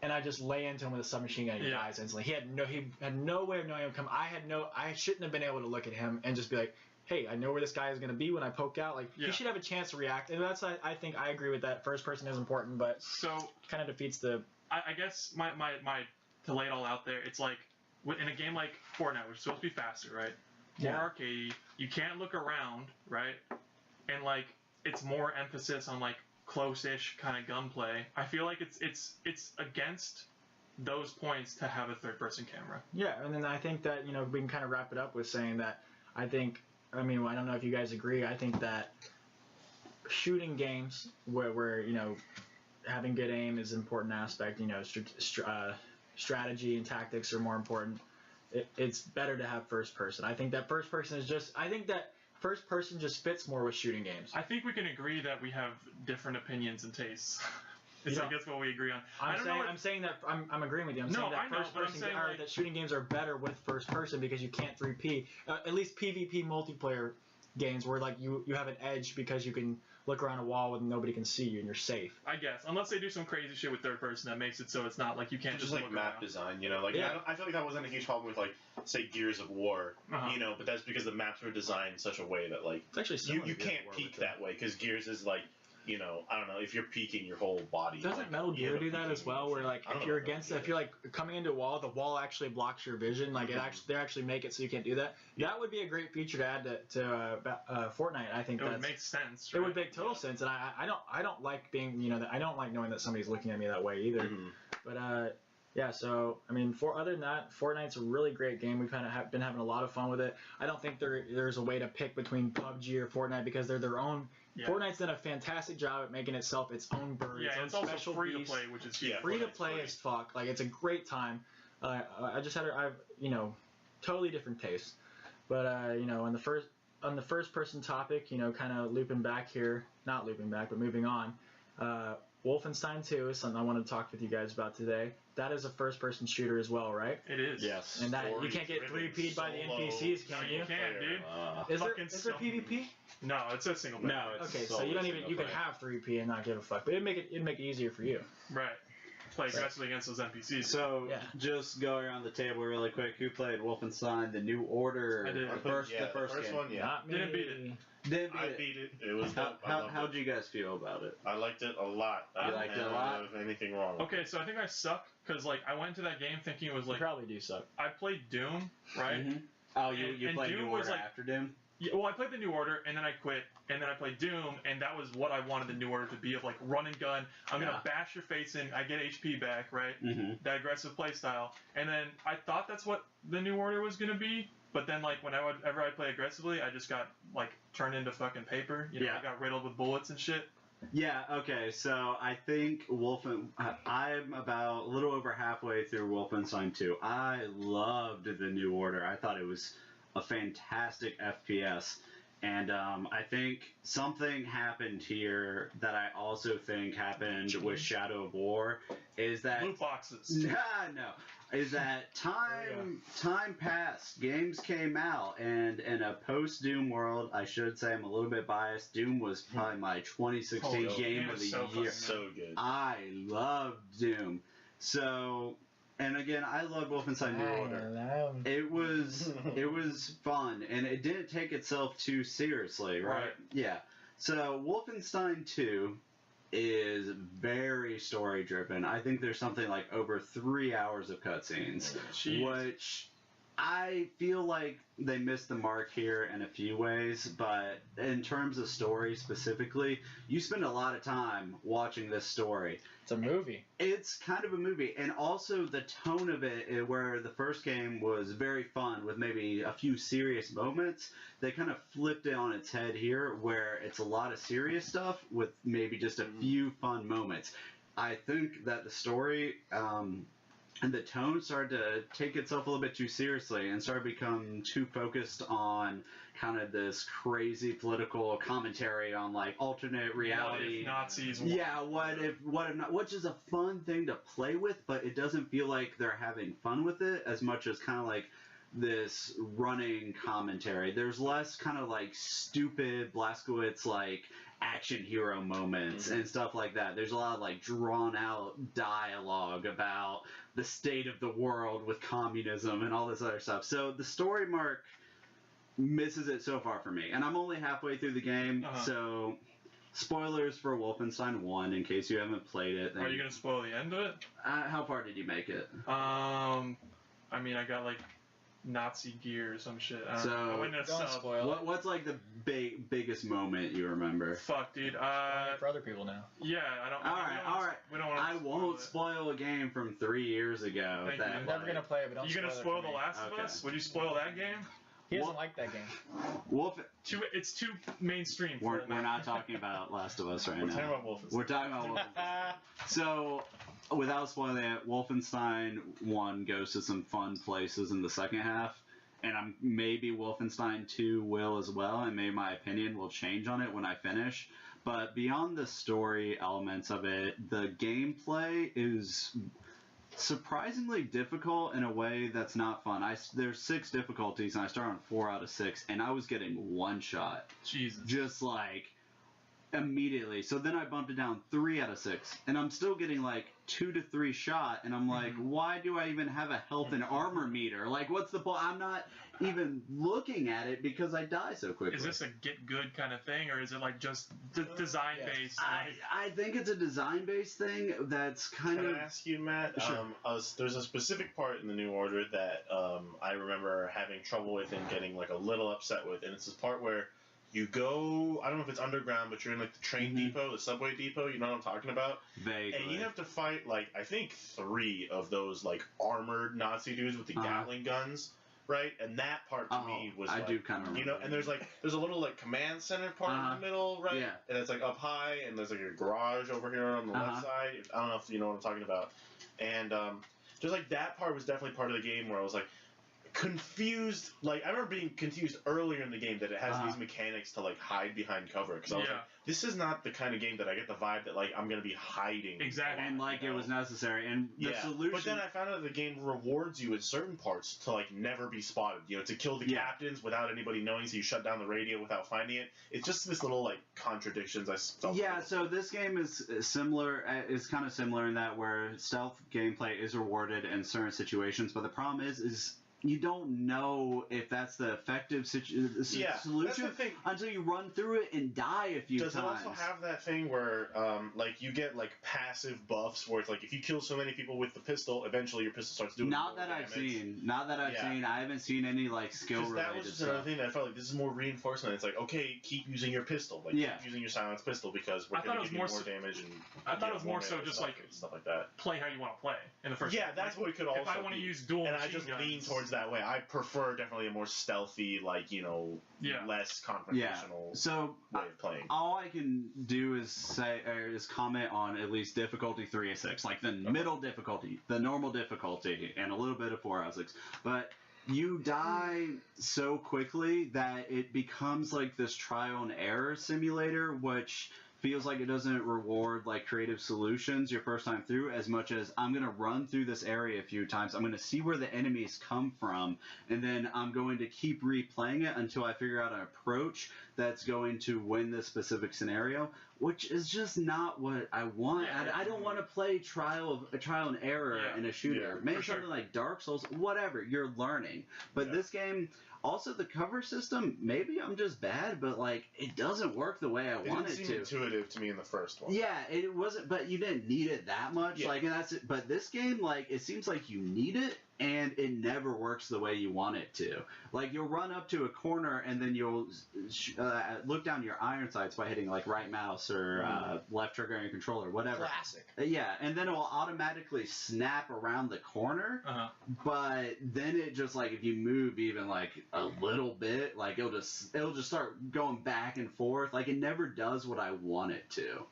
And I just lay into him with a submachine gun and he dies instantly. He had no way of knowing him come. I shouldn't have been able to look at him and just be like, hey, I know where this guy is going to be when I poke out. Like he should have a chance to react. And that's I think I agree with that. First person is important, but kind of defeats the. I guess my to lay it all out there. It's like. In a game like Fortnite, which is supposed to be faster, right? More arcade. You can't look around, right? And like it's more emphasis on like close-ish kind of gunplay. I feel like it's against those points to have a third-person camera. Yeah, and then I think that we can kind of wrap it up with saying that I don't know if you guys agree. I think that shooting games where having good aim is an important aspect. Strategy and tactics are more important. It's better to have first person. I think that first person just fits more with shooting games. I think we can agree that we have different opinions and tastes. I guess what we agree on. I'm saying that I'm agreeing with you. That shooting games are better with first person because you can't 3P. At least PvP multiplayer games where like you have an edge because you can look around a wall and nobody can see you and you're safe. I guess unless they do some crazy shit with third person that makes it so it's not like you can't just like look map around. Design, I feel like that wasn't a huge problem with like say Gears of War, but that's because the maps were designed in such a way that like it's actually you can't peek that way because Gears is like I don't know, if you're peeking your whole body. Doesn't Metal Gear do that as well? Where like if you're like coming into a wall, the wall actually blocks your vision. Like they actually make it so you can't do that. That would be a great feature to add to Fortnite. I think it would make sense. Right? It would make total sense, and I don't like being I don't like knowing that somebody's looking at me that way either. But yeah, so other than that, Fortnite's a really great game. We've kind of been having a lot of fun with it. I don't think there's a way to pick between PUBG or Fortnite because they're their own. Yeah. Fortnite's done a fantastic job at making itself its own bird. Yeah, its own special free beast. to play, which is free to play as fuck. Like it's a great time. I've totally different tastes. But on the first person topic, kind of looping back here, not looping back, but moving on. Wolfenstein 2 is something I want to talk with you guys about today. That is a first-person shooter as well, right? It is. Yes. And that you can't get 3P'd by the NPCs, can you? You can, dude. Is there PvP? No, it's a single player. No, it's okay, so you don't even you can have 3P and not give a fuck, but it'd make it easier for you. Right. Play aggressively against those NPCs. So, just going around the table really quick, who played Wolfenstein: The New Order? I did. The first game. one, yeah. Not me. Didn't beat it. I beat it. It was dope. How'd you guys feel about it? I liked it a lot. I liked it a lot? didn't have anything wrong. Okay, so I think I suck because like I went into that game thinking it was You like probably do suck. I played Doom, right? Mm-hmm. Oh, you And played Doom New was Order like- after Doom? Yeah, well, I played the New Order, and then I quit, and then I played Doom, and that was what I wanted the New Order to be, of like run and gun. I'm gonna bash your face in, I get HP back, right? Mm-hmm. That aggressive play style. And then I thought that's what the New Order was gonna be, but then like whenever I play aggressively, I just got like turned into fucking paper. You know, I got riddled with bullets and shit. Yeah, okay, so I think I'm about a little over halfway through Wolfenstein 2. I loved the New Order. I thought it was a fantastic FPS. And I think something happened here that I also think happened with Shadow of War is that Loot boxes. no, is that time passed, games came out, and in a post-Doom world, I should say I'm a little bit biased. Doom was probably my 2016 game of the year. So good. I loved Doom. So, and again, I love Wolfenstein New Order. It was fun, and it didn't take itself too seriously, right? Yeah. So Wolfenstein 2 is very story driven. I think there's something like over 3 hours of cutscenes, which I feel like they missed the mark here in a few ways, but in terms of story specifically, you spend a lot of time watching this story. It's a movie. It's kind of a movie, and also the tone of it, where the first game was very fun with maybe a few serious moments, they kind of flipped it on its head here, where it's a lot of serious stuff with maybe just a few fun moments. I think that the story and the tone started to take itself a little bit too seriously and started to become too focused on kind of this crazy political commentary on like alternate reality. What if Nazis? Yeah, what if not? Which is a fun thing to play with, but it doesn't feel like they're having fun with it as much as kind of like this running commentary. There's less kind of like stupid Blazkowicz like action hero moments and stuff like that. There's a lot of like drawn out dialogue about the state of the world with communism and all this other stuff. So the story mark misses it so far for me. And I'm only halfway through the game, so spoilers for Wolfenstein 1 in case you haven't played it. Are you going to spoil the end of it? How far did you make it? I mean, I got like Nazi gear or some shit. I don't Spoil what's like the biggest moment you remember? Fuck, dude. for other people now. Yeah, I don't. All right. We don't want I won't spoil a game from 3 years ago. Thank you. I'm never gonna play it, but don't You gonna spoil The Last of Okay. Us? Would you spoil that game? He doesn't like that game. It's too mainstream. We're not talking about Last of Us right We're now. talking about Wolfenstein. We're talking about Wolfenstein. So, without spoiling it, Wolfenstein 1 goes to some fun places in the second half, and maybe Wolfenstein 2 will as well, and maybe my opinion will change on it when I finish. But beyond the story elements of it, the gameplay is surprisingly difficult in a way that's not fun. There's 6 difficulties, and I started on 4 out of 6, and I was getting one shot. Jesus. Just like immediately. So then I bumped it down 3 out of 6, and I'm still getting like 2 to 3 shot, and I'm like, why do I even have a health and armor meter? Like, what's the point? I'm not even looking at it because I die so quickly. Is this a get good kind of thing, or is it like just design based? I think it's a design based thing that's kind Can of. I ask you, Matt? Sure. There's a specific part in the New Order that I remember having trouble with and getting like a little upset with, and it's this part where you go, I don't know if it's underground, but you're in like the train depot, the subway depot, you know what I'm talking about? Vaguely. And you have to fight like, I think 3 of those like armored Nazi dudes with the Gatling guns, right? And that part to me was like, do kind of, you know, and there's a little like command center part in the middle, right? Yeah. And it's like up high, and there's like a garage over here on the left side. I don't know if you know what I'm talking about. And just like that part was definitely part of the game where I was like, confused. Like I remember being confused earlier in the game that it has these mechanics to like hide behind cover because I was like, this is not the kind of game that I get the vibe that like I'm gonna be hiding. Exactly. And like it was necessary. And the solution. But then I found out the game rewards you in certain parts to like never be spotted. You know, to kill the captains without anybody knowing, so you shut down the radio without finding it. It's just this little like contradictions I felt. Yeah. So this game is similar. Is kind of similar in that where stealth gameplay is rewarded in certain situations, but the problem is you don't know if that's the effective solution until you run through it and die a few times. Does it also have that thing where, like, you get, like, passive buffs where it's like, if you kill so many people with the pistol, eventually your pistol starts doing more damage? Not that I've seen. I haven't seen any, like, skill-related stuff. That was just another thing that I felt like this is more reinforcement. It's like, okay, keep using your pistol. Like, keep using your silenced pistol because we're going to give you more damage and I thought it was more so just, like, stuff like that. Play how you want to play in the first place. That's what it could also if I want to use dual and I just lean towards that way. I prefer definitely a more stealthy, like, you know, less confrontational way of playing. All I can do is comment on at least difficulty 3 of 6, like the middle difficulty, the normal difficulty, and a little bit of 4 out of 6. But you die so quickly that it becomes like this trial and error simulator, which feels like it doesn't reward like creative solutions your first time through as much as I'm going to run through this area a few times. I'm going to see where the enemies come from, and then I'm going to keep replaying it until I figure out an approach that's going to win this specific scenario, which is just not what I want. I don't want to play trial and error in a shooter. Maybe something like Dark Souls, whatever. You're learning. But this game, also the cover system, maybe I'm just bad, but like it doesn't work the way I want it to. It didn't seem intuitive to me in the first one. Yeah, it wasn't, but you didn't need it that much. Yeah. Like, and that's it. But this game, like, it seems like you need it, and it never works the way you want it to. Like, you'll run up to a corner, and then you'll look down your iron sights by hitting, like, right mouse or left trigger on your controller, whatever. Classic. Yeah, and then it will automatically snap around the corner, but then it just, like, if you move even, like, a little bit, like, it'll just start going back and forth. Like, it never does what I want it to.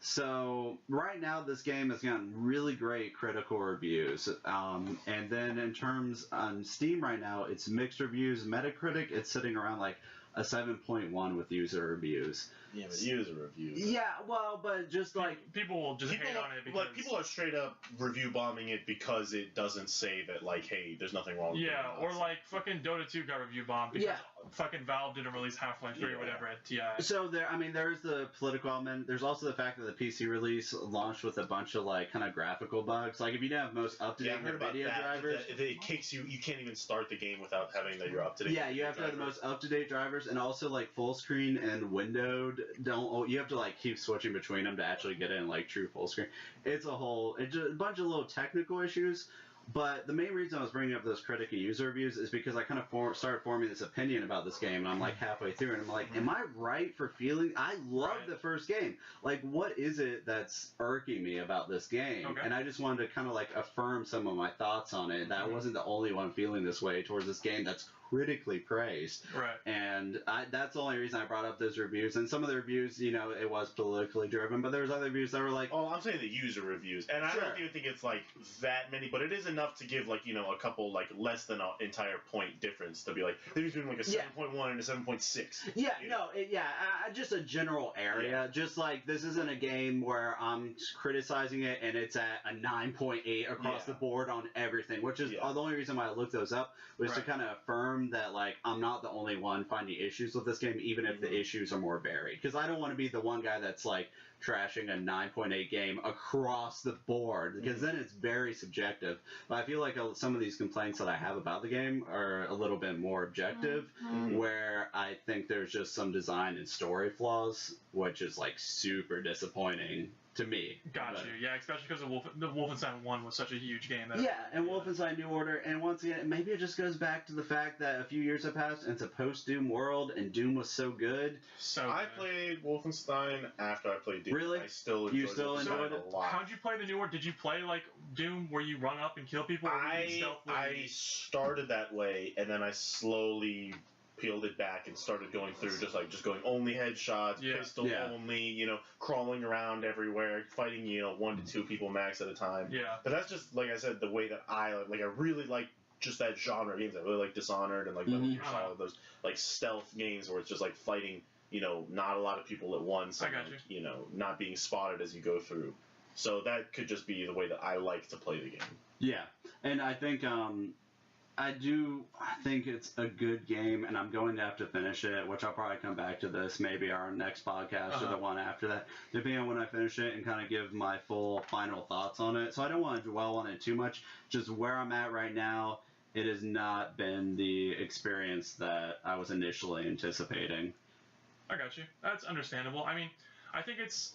So right now this game has gotten really great critical reviews, and then in terms on Steam right now, it's mixed reviews. Metacritic, it's sitting around like a 7.1 with user reviews. Yeah, but user reviews. Yeah, well, but just like people will just hate on it because like people are straight up review bombing it because it doesn't say that like, hey, there's nothing wrong with it. Yeah, or like fucking Dota 2 got review bombed because fucking Valve didn't release Half-Life 3 or whatever at TI. So there's the political element. There's also the fact that the PC release launched with a bunch of like kind of graphical bugs. Like if you didn't have most up-to-date video drivers, it kicks you. You can't even start the game without having your up-to-date. Yeah, you have to have the most up-to-date drivers, and also like full screen and windowed. You have to like keep switching between them to actually get in like true full screen. It's just a bunch of little technical issues. But the main reason I was bringing up those critic and user reviews is because I kind of started forming this opinion about this game, and I'm like halfway through, and I'm like, am I right for feeling? I love the first game. Like, what is it that's irking me about this game? Okay. And I just wanted to kind of like affirm some of my thoughts on it. That I wasn't the only one feeling this way towards this game that's critically praised. Right. And that's the only reason I brought up those reviews. And some of the reviews, you know, it was politically driven, but there was other reviews that were like... Oh, I'm saying the user reviews. And I don't even think it's like that many, but it is enough to give like, you know, a couple like less than an entire point difference to be like, they're between like a 7.1 and a 7.6. Yeah, just a general area. Yeah. Just like this isn't a game where I'm criticizing it and it's at a 9.8 across the board on everything, which is the only reason why I looked those up was to kind of affirm that like I'm not the only one finding issues with this game, even if the issues are more varied. Because I don't want to be the one guy that's like trashing a 9.8 game across the board, because then it's very subjective. But I feel like some of these complaints that I have about the game are a little bit more objective, where I think there's just some design and story flaws, which is like super disappointing to me. Got you. Yeah, especially because the Wolfenstein 1 was such a huge game. Wolfenstein New Order, and once again, maybe it just goes back to the fact that a few years have passed and it's a post-Doom world, and Doom was so good. I played Wolfenstein after I played Doom. Really? I still enjoyed it a lot. How'd you play the New Order? Did you play like Doom, where you run up and kill people? I started that way, and then I slowly peeled it back and started going through just going only headshots, pistol only, you know, crawling around everywhere, fighting, you know, 1 to 2 people max at a time. Yeah. But that's just, like I said, the way that I really like just that genre of games. I really like Dishonored and like Metal Gear Solid, those like stealth games where it's just like fighting, not a lot of people at once. I got you. Not being spotted as you go through. So that could just be the way that I like to play the game. Yeah, and I think I think it's a good game, and I'm going to have to finish it, which I'll probably come back to this, maybe our next podcast or the one after that, depending on when I finish it, and kind of give my full final thoughts on it. So I don't want to dwell on it too much. Just where I'm at right now, it has not been the experience that I was initially anticipating. I got you. That's understandable. I mean, I think it's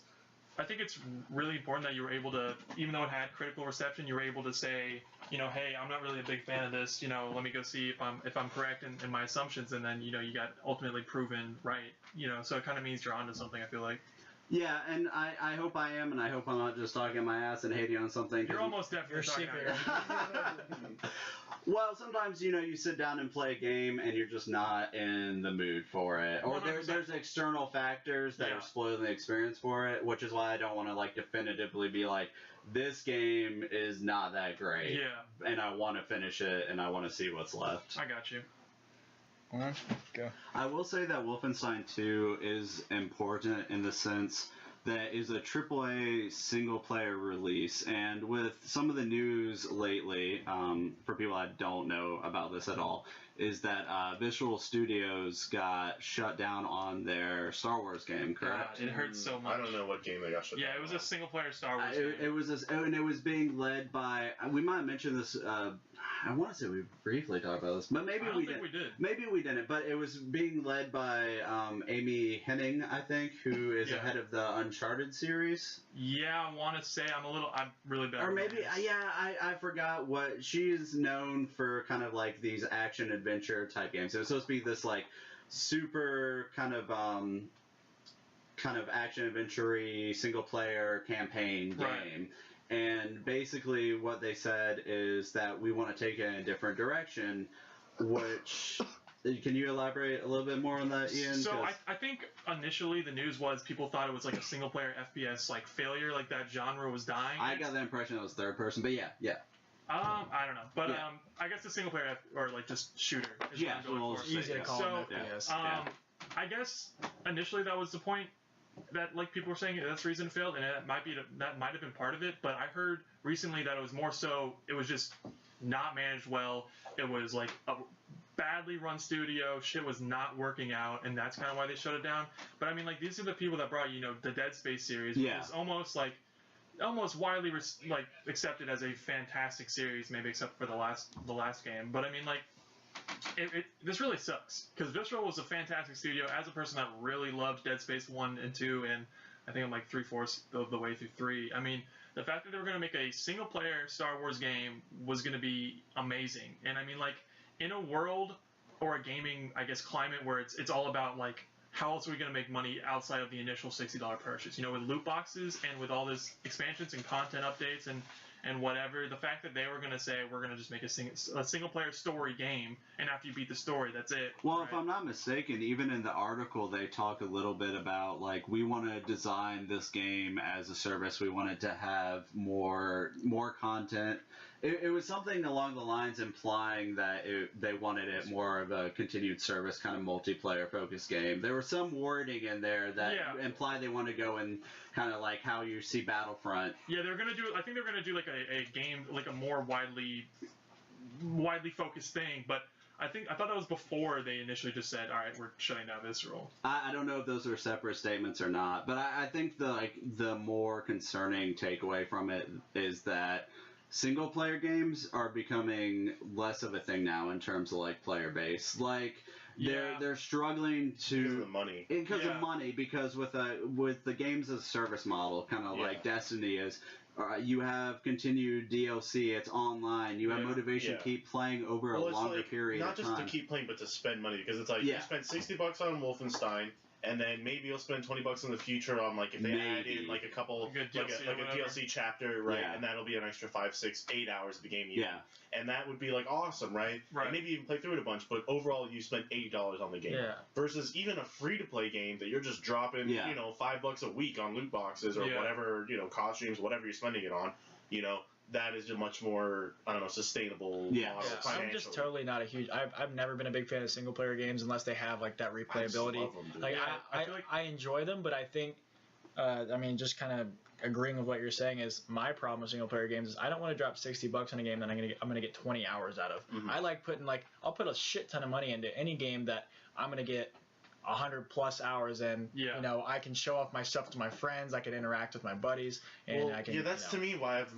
really important that you were able to, even though it had critical reception, you were able to say, hey, I'm not really a big fan of this. Let me go see if I'm correct in my assumptions, and then you got ultimately proven right. So it kind of means you're onto something. I feel like. Yeah, and I hope I am, and I hope I'm not just talking my ass and hating on something. You're almost definitely talking Well, sometimes, you sit down and play a game and you're just not in the mood for it. Or there's external factors that are spoiling the experience for it, which is why I don't want to, definitively be like, this game is not that great. Yeah. And I want to finish it, and I want to see what's left. I got you. Go. I will say that Wolfenstein 2 is important in the sense that is a AAA single-player release, and with some of the news lately, for people that don't know about this at all, is that Visual Studios got shut down on their Star Wars game, correct? God, it hurts so much. I don't know what game they got shut down. Yeah, it was a single-player Star Wars game. And it was being led by, we might have mentioned this, I want to say we briefly talked about this, but maybe we did. Maybe we didn't, but it was being led by Amy Hennig, I think, who is the head of the Uncharted series. Yeah, I want to say I'm really bad. Or maybe, I forgot what, she is known for kind of like these action-adventure type games. It was supposed to be this like super kind of action-adventure-y single-player campaign game. And basically what they said is that we want to take it in a different direction, which... Can you elaborate a little bit more on that, Ian? So I think initially the news was people thought it was like a single-player FPS failure, like that genre was dying. I got the impression it was third person, but yeah. I don't know, but I guess the single-player or just shooter is what I'm going for. Easy to call FPS. I guess initially that was the point that people were saying that's the reason it failed, and that might have been part of it. But I heard recently that it was more so it was just not managed well. It was like a badly run studio, shit was not working out, and that's kind of why they shut it down. But I mean, these are the people that brought the Dead Space series, which is almost widely accepted as a fantastic series, maybe except for the last game. But I mean, this really sucks because Visceral was a fantastic studio. As a person that really loved Dead Space 1 and 2, and I think I'm 3/4 of the way through 3. I mean, the fact that they were going to make a single-player Star Wars game was going to be amazing. And I mean, in a world or a gaming, I guess, climate where it's all about how else are we going to make money outside of the initial $60 purchase? With loot boxes and with all this expansions and content updates and whatever, the fact that they were going to say we're going to just make a single-player story game, and after you beat the story, that's it. Well, right? If I'm not mistaken, even in the article they talk a little bit about we want to design this game as a service. We wanted to have more content. It was something along the lines implying that they wanted it more of a continued service kind of multiplayer-focused game. There was some wording in there that implied they want to go in kind of like how you see Battlefront. Yeah, they're going to do. I think they're going to do a game, a more widely focused thing. But I thought that was before they initially just said, all right, we're shutting down Visceral. I don't know if those are separate statements or not, but I think the more concerning takeaway from it is that single-player games are becoming less of a thing now in terms of player base. They're struggling to because of the money. Because of money, because with the games as a service model, kind of like Destiny is, you have continued DLC. It's online. You have motivation to keep playing over a longer period of time. Not just to keep playing, but to spend money, because it's you spend $60 on Wolfenstein. And then maybe you'll spend $20 in the future on if they add in a couple a DLC chapter, right? Yeah. And that'll be an extra 5, 6, 8 hours of the game. And that would be awesome, right? And maybe even play through it a bunch, but overall you spent $80 on the game. Yeah. Versus even a free to play game that you're just dropping $5 a week on loot boxes or whatever, costumes, whatever you're spending it on. that is a much more, I don't know, sustainable model. I'm just financially. totally not a huge. I've never been a big fan of single player games unless they have like that I replayability. love them, dude. Like Yeah, I feel like- I enjoy them, but I think, I mean, just kind of agreeing with what you're saying is my problem with single player games is I don't want to drop $60 on a game that I'm gonna get 20 hours out of. Mhm. I like putting I'll put a shit ton of money into any game that I'm gonna get 100+ hours in. Yeah. You know, I can show off my stuff to my friends. I can interact with my buddies, and Well, I can. yeah, that's to me why I've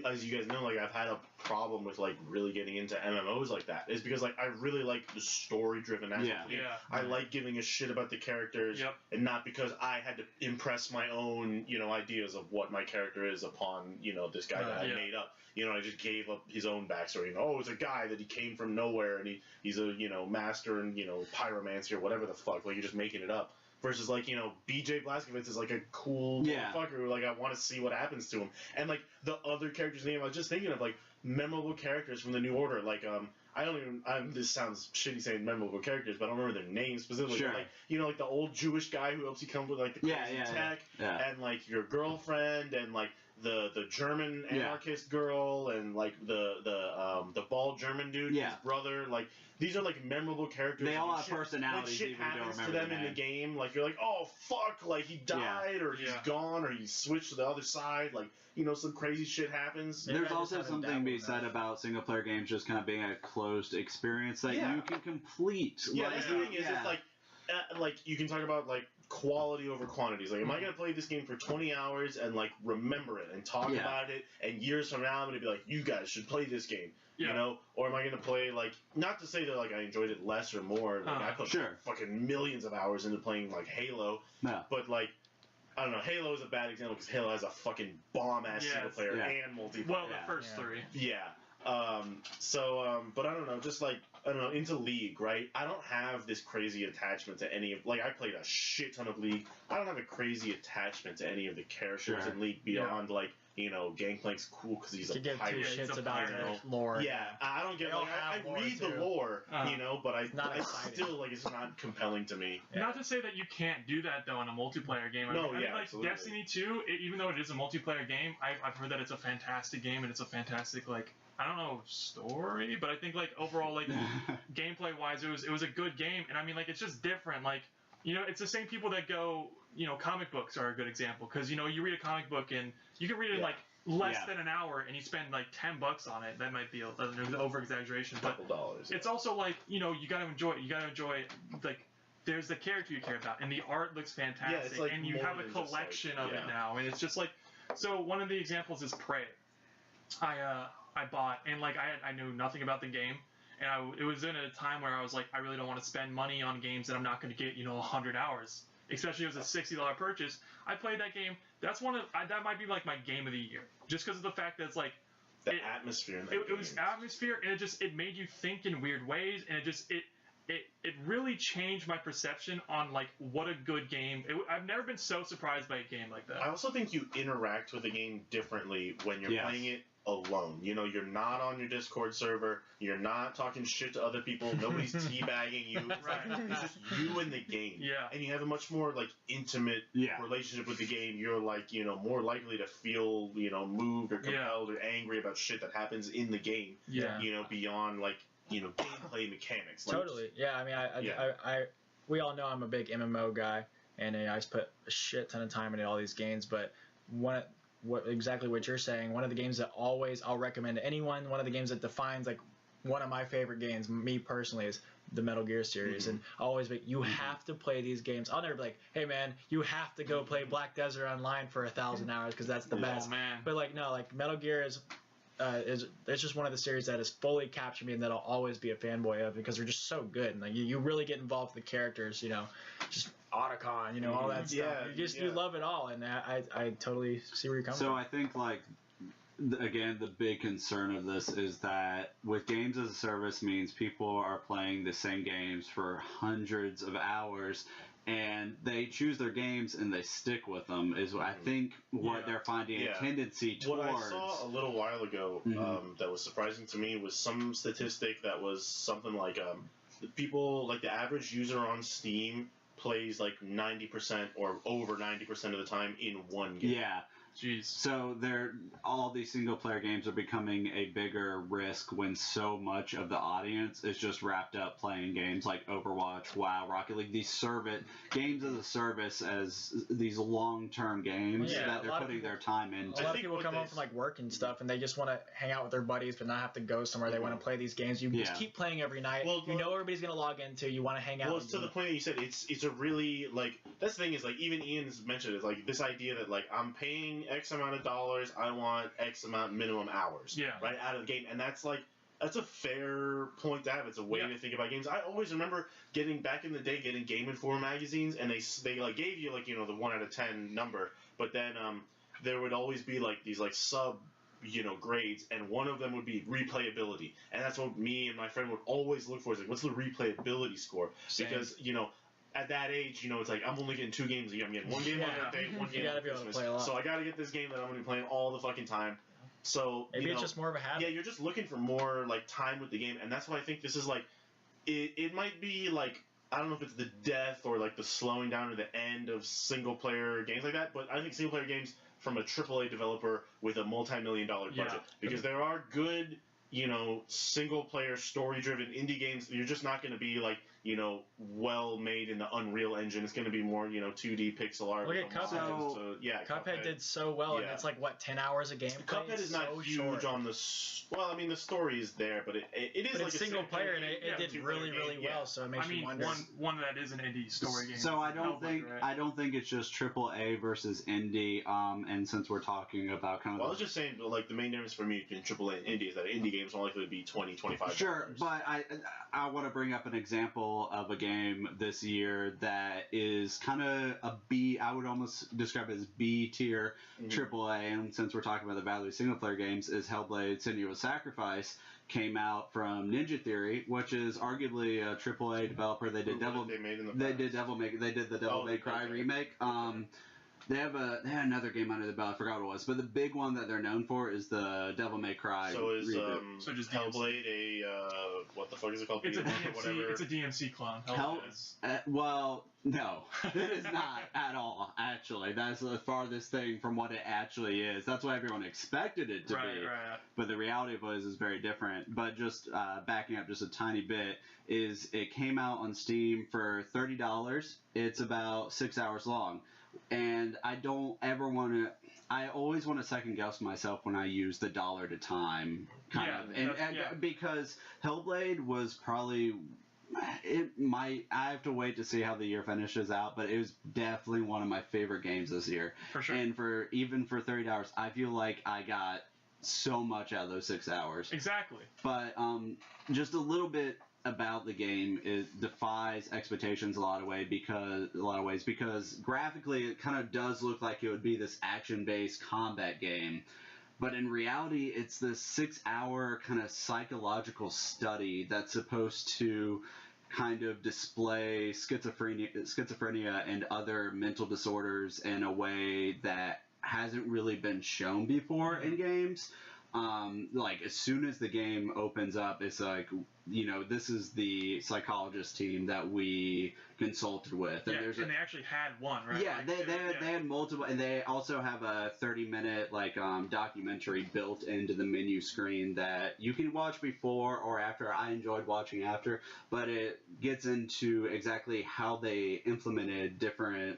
as you guys know, I've had a problem with really getting into MMOs like that. Is because I really like the story-driven aspect. Yeah. of the game. Yeah. I like giving a shit about the characters, Yep. and not because I had to impress my own, ideas of what my character is upon, this guy that I Yeah. made up. I just gave up his own backstory. Oh, it's a guy that he came from nowhere, and he's a master and pyromancer, whatever the fuck. You're just making it up. Versus BJ Blazkowicz is a cool motherfucker who I want to see what happens to him. And the other characters' name, I was just thinking of memorable characters from the New Order. I don't even. This sounds shitty saying memorable characters, but I don't remember their names specifically. Sure. But, the old Jewish guy who helps you come with the crazy tech, and your girlfriend, and the German anarchist girl, and the bald German dude, his brother. These are memorable characters. They all have personalities. Shit even if you don't happens to remember them the in the name. game. You're oh fuck, he died, or he's gone, or he switched to the other side. Some crazy shit happens. There's also something to be said about single player games just kind of being a closed experience that you can complete. Yeah, that's the thing is, it's you can talk about quality over quantities. Am I gonna play this game for 20 hours and remember it and talk about it, and years from now I'm gonna be you guys should play this game, or am I gonna play not to say that I enjoyed it less or more. I put fucking millions of hours into playing Halo, but I don't know. Halo is a bad example because Halo has a fucking bomb-ass single player and multiplayer. Well, the first three. Yeah. But I don't know, just I don't know, into League, right? I don't have this crazy attachment to any of, I played a shit ton of League. I don't have a crazy attachment to any of the characters in League beyond, Gangplank's cool because he's a pirate. Give two shits about the lore. Yeah, I don't get, I read the lore, but I still, it's not compelling to me. Yeah. Not to say that you can't do that, though, in a multiplayer game. I mean, absolutely. Destiny 2, even though it is a multiplayer game, I've heard that it's a fantastic game, and it's a fantastic, I don't know, story, but I think overall gameplay wise it was a good game, and I mean it's just different. It's the same people that go, comic books are a good example because you read a comic book and you can read it in less than an hour and you spend $10 on it. That might be an over exaggeration, but $2. It's also you got to enjoy it. You got to enjoy there's the character you care about and the art looks fantastic and you have a collection of it now, and it's just so one of the examples is Prey. I bought, and I knew nothing about the game, and it was in a time where I was I really don't want to spend money on games that I'm not going to get 100 hours, especially if it was a $60 purchase. I played that game. That's that might be my game of the year, just because of the fact that it's the atmosphere. It was atmosphere, and it made you think in weird ways, and it really changed my perception on what a good game. I've never been so surprised by a game like that. I also think you interact with the game differently when you're playing it alone. You're not on your Discord server. You're not talking shit to other people. Nobody's teabagging you. It's just you and the game. Yeah. And you have a much more intimate relationship with the game. You're more likely to feel moved or compelled or angry about shit that happens in the game. Yeah. Beyond gameplay mechanics. Totally. Yeah. I mean, we all know I'm a big MMO guy, and I just put a shit ton of time into all these games. But exactly what you're saying, one of the games that always I'll recommend to anyone, one of the games that defines one of my favorite games, me personally, is the Metal Gear series. And I'll always be, you have to play these games. I'll never be hey man, you have to go play Black Desert Online for 1,000 hours because that's the best. Man. But no, Metal Gear is it's just one of the series that has fully captured me and that I'll always be a fanboy of because they're just so good, and you really get involved with the characters, just Otacon, all that stuff. You love it all, and I totally see where you're coming from. So I think again, the big concern of this is that with games as a service means people are playing the same games for hundreds of hours, and they choose their games and they stick with them is I think what they're finding a tendency towards. What I saw a little while ago that was surprising to me was some statistic that was something people, the average user on Steam plays 90% or over 90% of the time in one game. Yeah. Jeez. So all these single-player games are becoming a bigger risk when so much of the audience is just wrapped up playing games like Overwatch, WoW, Rocket League. These games as a service as these long-term games that they're putting their time into. A lot of people come home from like work and stuff, and they just want to hang out with their buddies, but not have to go somewhere. They want to play these games. You just keep playing every night. Well, you know everybody's gonna log into. You want to hang out. Well, it's to the point that you said it's a really like that's the thing is like even Ian's mentioned it, like this idea that like I'm paying X amount of dollars, I want X amount minimum hours, right out of the game, and that's a fair point to have. It's a way to think about games. I always remember getting back in the day getting Game Informer magazines, and they like gave you like the 1 out of 10 number, but then there would always be like these like sub grades, and one of them would be replayability, and that's what me and my friend would always look for. Is like, what's the replayability score? Same. Because at that age, it's like I'm only getting 2 games a year. I'm getting 1 game on birthday, 1 game on Christmas. So I got to get this game that I'm going to be playing all the fucking time. So maybe it's just more of a habit. Yeah, you're just looking for more like time with the game, and that's why I think this is like it might be like I don't know if it's the death or like the slowing down or the end of single player games like that, but I think single player games from a AAA developer with a multi-million-dollar budget, because there are good single player story driven indie games. You're just not going to be like well made in the Unreal Engine. It's going to be more 2D pixel art. Look at Cuphead. Cuphead did so well, and it's like what 10 hours of gameplay. Cuphead is not huge short. On the well. I mean, the story is there, but it is but like it's a single player, and it did really well. So it makes you wonder. one that is an indie story game. So I don't think it's just AAA versus indie. And since we're talking about kind of, I was just saying like the main difference for me between AAA and indie is that indie games are likely to be $20-25. Sure, but I want to bring up an example of a game this year that is kind of a B. I would almost describe it as B tier AAA. And since we're talking about the value of single player games, is Hellblade: Senua's Sacrifice. Came out from Ninja Theory, which is arguably a AAA developer. They did the Devil May Cry remake. They have another game under the belt. I forgot what it was, but the big one that they're known for is the Devil May Cry. So is so just Hellblade a what the fuck is it called? It's a DMC. It's a DMC clone. Well, no, it is not at all. Actually, that's the farthest thing from what it actually is. That's what everyone expected it to be. Right. But the reality of it is very different. But just backing up just a tiny bit, is it came out on Steam for $30. It's about 6 hours long. And I don't ever want to. I always want to second guess myself when I use the dollar at a time kind of, because Hellblade was probably. I have to wait to see how the year finishes out, but it was definitely one of my favorite games this year. For sure. And even for $30, I feel like I got so much out of those 6 hours. Exactly. But just a little bit about the game, it defies expectations a lot of ways because graphically it kind of does look like it would be this action-based combat game, but in reality it's this 6 hour kind of psychological study that's supposed to kind of display schizophrenia and other mental disorders in a way that hasn't really been shown before in games. Like as soon as the game opens up, it's like, this is the psychologist team that we consulted with. And and they actually had one, right? Yeah, they had multiple, and they also have a 30-minute documentary built into the menu screen that you can watch before or after. I enjoyed watching after, but it gets into exactly how they implemented different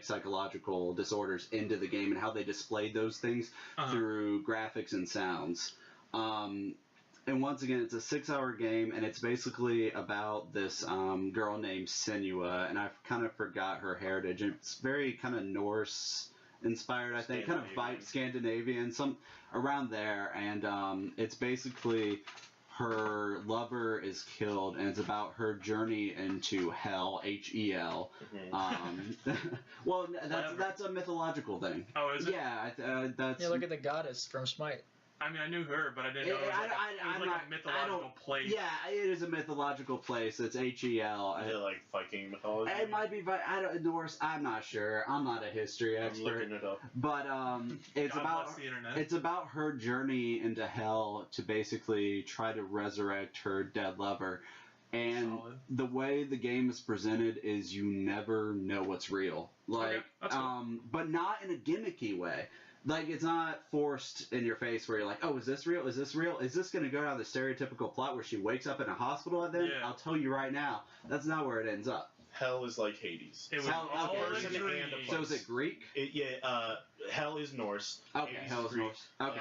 psychological disorders into the game and how they displayed those things through graphics and sounds. And once again, it's a 6 hour game, and it's basically about this girl named Senua, and I kind of forgot her heritage. It's very kind of Norse inspired, I think, kind of Scandinavian, some around there. And it's basically her lover is killed, and it's about her journey into hell, Hel. Well, that's a mythological thing. Oh, is it? Yeah, that's. Yeah, look at the goddess from Smite. I mean, I knew her, but I didn't know it was a mythological place. Yeah, it is a mythological place. It's Hel. Is it like Viking mythology? It might be, but Norse. I'm not sure. I'm not a history expert. I'm looking it up. But it's about her journey into hell to basically try to resurrect her dead lover. And the way the game is presented is you never know what's real. But not in a gimmicky way. Like, it's not forced in your face where you're like, oh, is this real? Is this real? Is this going to go down the stereotypical plot where she wakes up in a hospital at the end? Yeah. I'll tell you right now, that's not where it ends up. Hell is like Hades. It was Hell- all okay. a Person dream. and a place. So is it Greek? Hell is Norse. Okay, Hades Hell is Greek. Norse. Okay.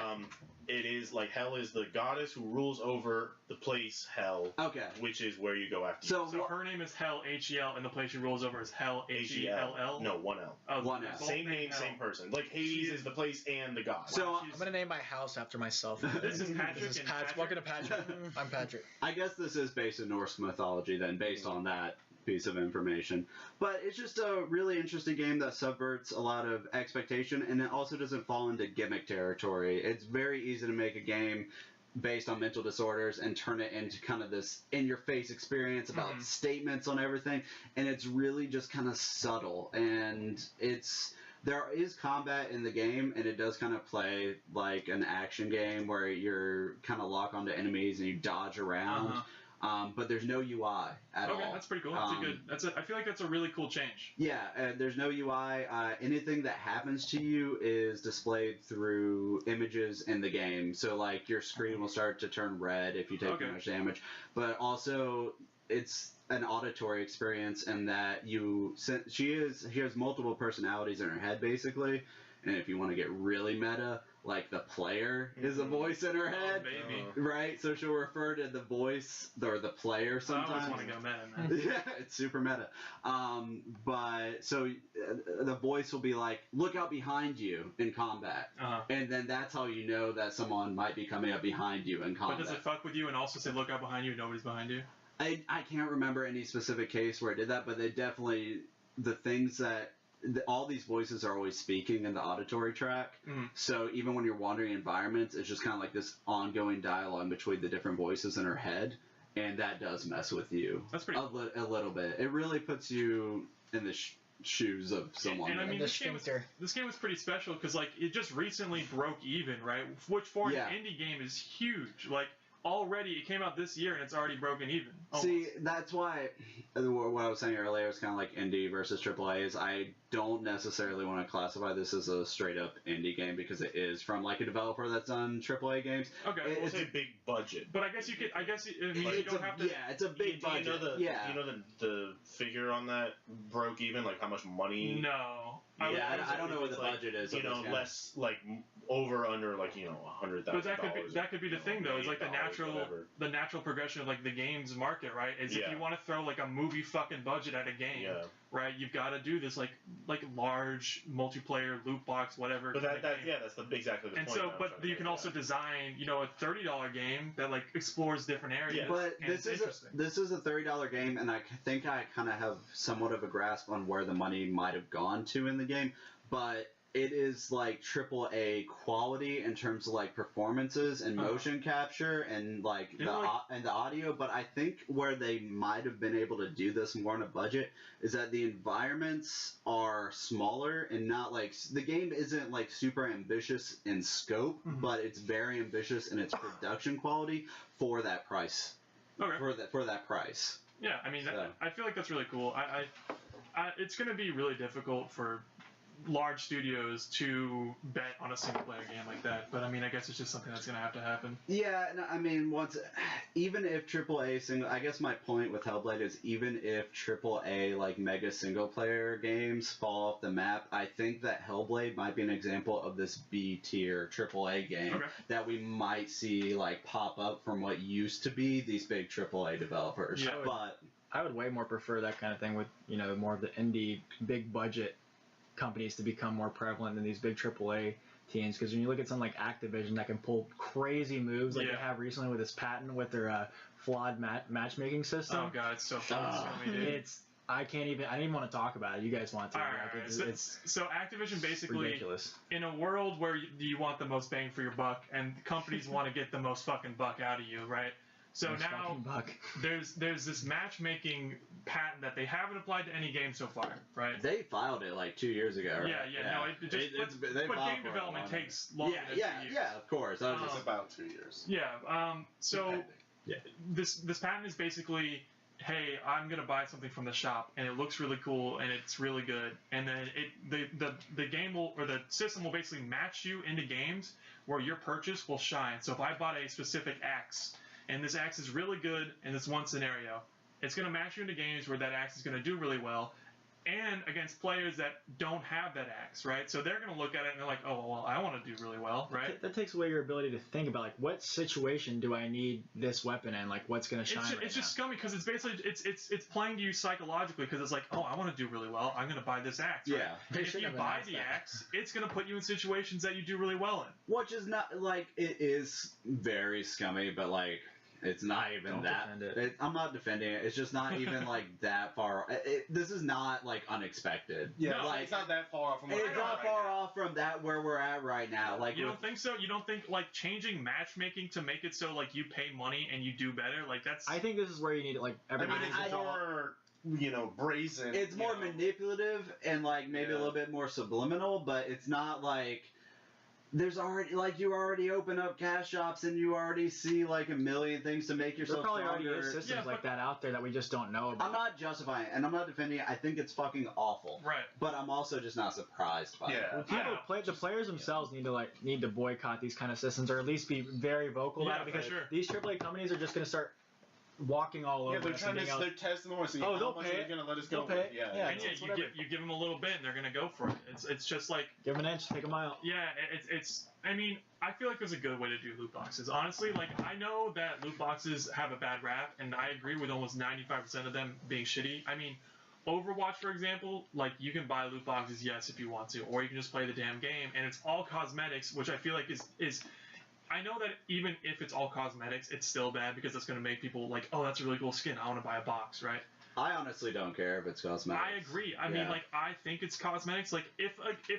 It is like Hell is the goddess who rules over the place Hell, Okay. which is where you go after. So, So her name is Hell, H-E-L, and the place she rolls over is Hell, H-E-L-L? No, one L. Oh, One they're L. both Same name, named same Hell. person. Like Hades is the place and the god. So She's- I'm gonna name my house after myself. This is Patrick This is and Patrick. Welcome to Patrick. I'm Patrick. I guess this is based in Norse mythology then, based on that piece of information. But it's just a really interesting game that subverts a lot of expectation, and it also doesn't fall into gimmick territory. It's very easy to make a game based on mental disorders and turn it into kind of this in-your-face experience about statements on everything, and it's really just kind of subtle, and there is combat in the game, and it does kind of play like an action game where you're kind of lock onto enemies and you dodge around. But there's no UI at all. Okay, that's pretty cool. I feel like that's a really cool change. Yeah, there's no UI. Anything that happens to you is displayed through images in the game. So, like, your screen will start to turn red if you take too much damage. But also, it's an auditory experience in that she has multiple personalities in her head, basically. And if you want to get really meta, like the player is a voice in her head, Baby. right? So she'll refer to the voice or the player I sometimes. always want to go meta, man. Yeah, it's super meta. But so the voice will be like, "Look out behind you in combat," and then that's how you know that someone might be coming up behind you in combat. But does it fuck with you and also say look out behind you and nobody's behind you? I can't remember any specific case where it did that, but they definitely the things that. All these voices are always speaking in the auditory track, so even when you're wandering environments, it's just kind of like this ongoing dialogue between the different voices in her head, and that does mess with you. That's pretty a little bit. It really puts you in the shoes of someone. And I mean, this game was pretty special because like it just recently broke even, right? Which for an indie game is huge. Like already, it came out this year and it's already broken even. Almost. See, that's why what I was saying earlier is kind of like indie versus AAA. Is I don't necessarily want to classify this as a straight up indie game because it is from like a developer that's done AAA games. Okay, it's a big budget. But I guess you could. I mean, you don't have to. Yeah, it's a big budget. Do you know the figure on that broke even? Like how much money? No. I don't know what the budget is. You know, less like over under like $100,000. But that could be the thing though. Is like the natural progression of like the games market, right? Is if you want to throw like a movie fucking budget at a game, right? You've got to do this like large multiplayer loot box, whatever. But that's exactly the point. And so, but you can also design, a $30 game that like explores different areas. But this is a $30 game, and I think I kind of have somewhat of a grasp on where the money might have gone to in the game, but it is like AAA quality in terms of like performances and motion capture and like the audio. But I think where they might have been able to do this more on a budget is that the environments are smaller and not like the game isn't like super ambitious in scope, but it's very ambitious in its production quality for that price. Okay. For that price. Yeah, I mean, I feel like that's really cool. It's going to be really difficult for large studios to bet on a single player game like that, but I mean, I guess it's just something that's going to have to happen. Yeah, no, I mean, even if AAA single, I guess my point with Hellblade is even if AAA like mega single player games fall off the map, I think that Hellblade might be an example of this B tier AAA game that we might see like pop up from what used to be these big AAA developers. Yeah, but I would way more prefer that kind of thing with more of the indie big budget companies to become more prevalent than these big AAA teams, because when you look at something like Activision that can pull crazy moves like they have recently with this patent with their flawed matchmaking system. Oh god, it's so fun. I didn't even want to talk about it. You guys want to. Alright, so Activision basically, ridiculous. In a world where you want the most bang for your buck and companies want to get the most fucking buck out of you, right? So now there's this matchmaking patent that they haven't applied to any game so far, right? They filed it like 2 years ago, right? No, but game development takes longer than 2 years. Yeah, of course. It's about 2 years. Yeah. So this patent is basically hey, I'm gonna buy something from the shop, and it looks really cool, and it's really good, and then the game will, or the system will basically match you into games where your purchase will shine. So if I bought a specific axe, and this axe is really good in this one scenario, it's gonna match you into games where that axe is gonna do really well, and against players that don't have that axe, right? So they're going to look at it and they're like, oh, well, I want to do really well, right? That takes away your ability to think about, like, what situation do I need this weapon in? Like, what's going to shine It's just scummy because it's basically, it's playing to you psychologically because it's like, oh, I want to do really well. I'm going to buy this axe, right? Yeah. And if you buy the axe, it's going to put you in situations that you do really well in. Which is not, like, it is very scummy, but, like, it's not even Don't that. defend it. I'm not defending it. It's just not even like that far. This is not like unexpected. Yeah, No, like, it's not that far off from. It's not far off from that where we're at right now. Like you don't think so? You don't think like changing matchmaking to make it so like you pay money and you do better? Like that's. I think this is where you need it. Like I mean, everybody. it's more, brazen. it's more manipulative and like maybe a little bit more subliminal, but it's not like. There's already, like, you already open up cash shops and you already see, like, a million things to make yourself There probably stronger. already is systems like that out there that we just don't know about. I'm not justifying it, and I'm not defending it. I think it's fucking awful. Right. But I'm also just not surprised by it. Yeah. Well, the players themselves need to boycott these kind of systems, or at least be very vocal about it, for because sure. these AAA companies are just going to start walking all over. Yeah, they're us trying and to. They're testing the market. Oh, they'll how much pay are it. they gonna let us go? They'll pay it. Yeah. Yeah. And you give them a little bit and they're going to go for it. It's just like. Give them an inch, take a mile. Yeah, it's. I mean, I feel like there's a good way to do loot boxes. Honestly, like I know that loot boxes have a bad rap, and I agree with almost 95% of them being shitty. I mean, Overwatch, for example, like you can buy loot boxes, yes, if you want to, or you can just play the damn game, and it's all cosmetics, which I feel like is. I know that even if it's all cosmetics, it's still bad because it's going to make people like, oh, that's a really cool skin. I want to buy a box, right? I honestly don't care if it's cosmetics. I agree. I mean, like, I think it's cosmetics. Like, if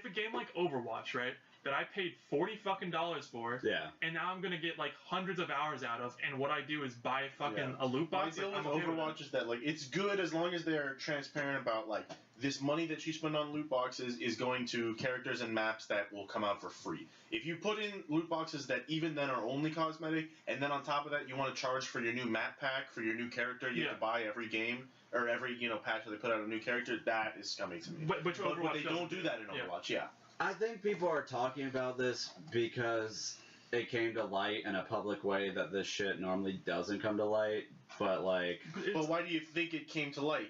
a game like Overwatch, right, that I paid $40 fucking for, and now I'm gonna get like hundreds of hours out of, and what I do is buy fucking a loot box. My deal like, with Overwatch is that like it's good as long as they're transparent about like this money that you spend on loot boxes is going to characters and maps that will come out for free. If you put in loot boxes that even then are only cosmetic, and then on top of that you want to charge for your new map pack for your new character, you have to buy every game. Or every patch where they put out a new character, that is coming to me. But they don't do that in Overwatch. I think people are talking about this because it came to light in a public way that this shit normally doesn't come to light. But like, but why do you think it came to light?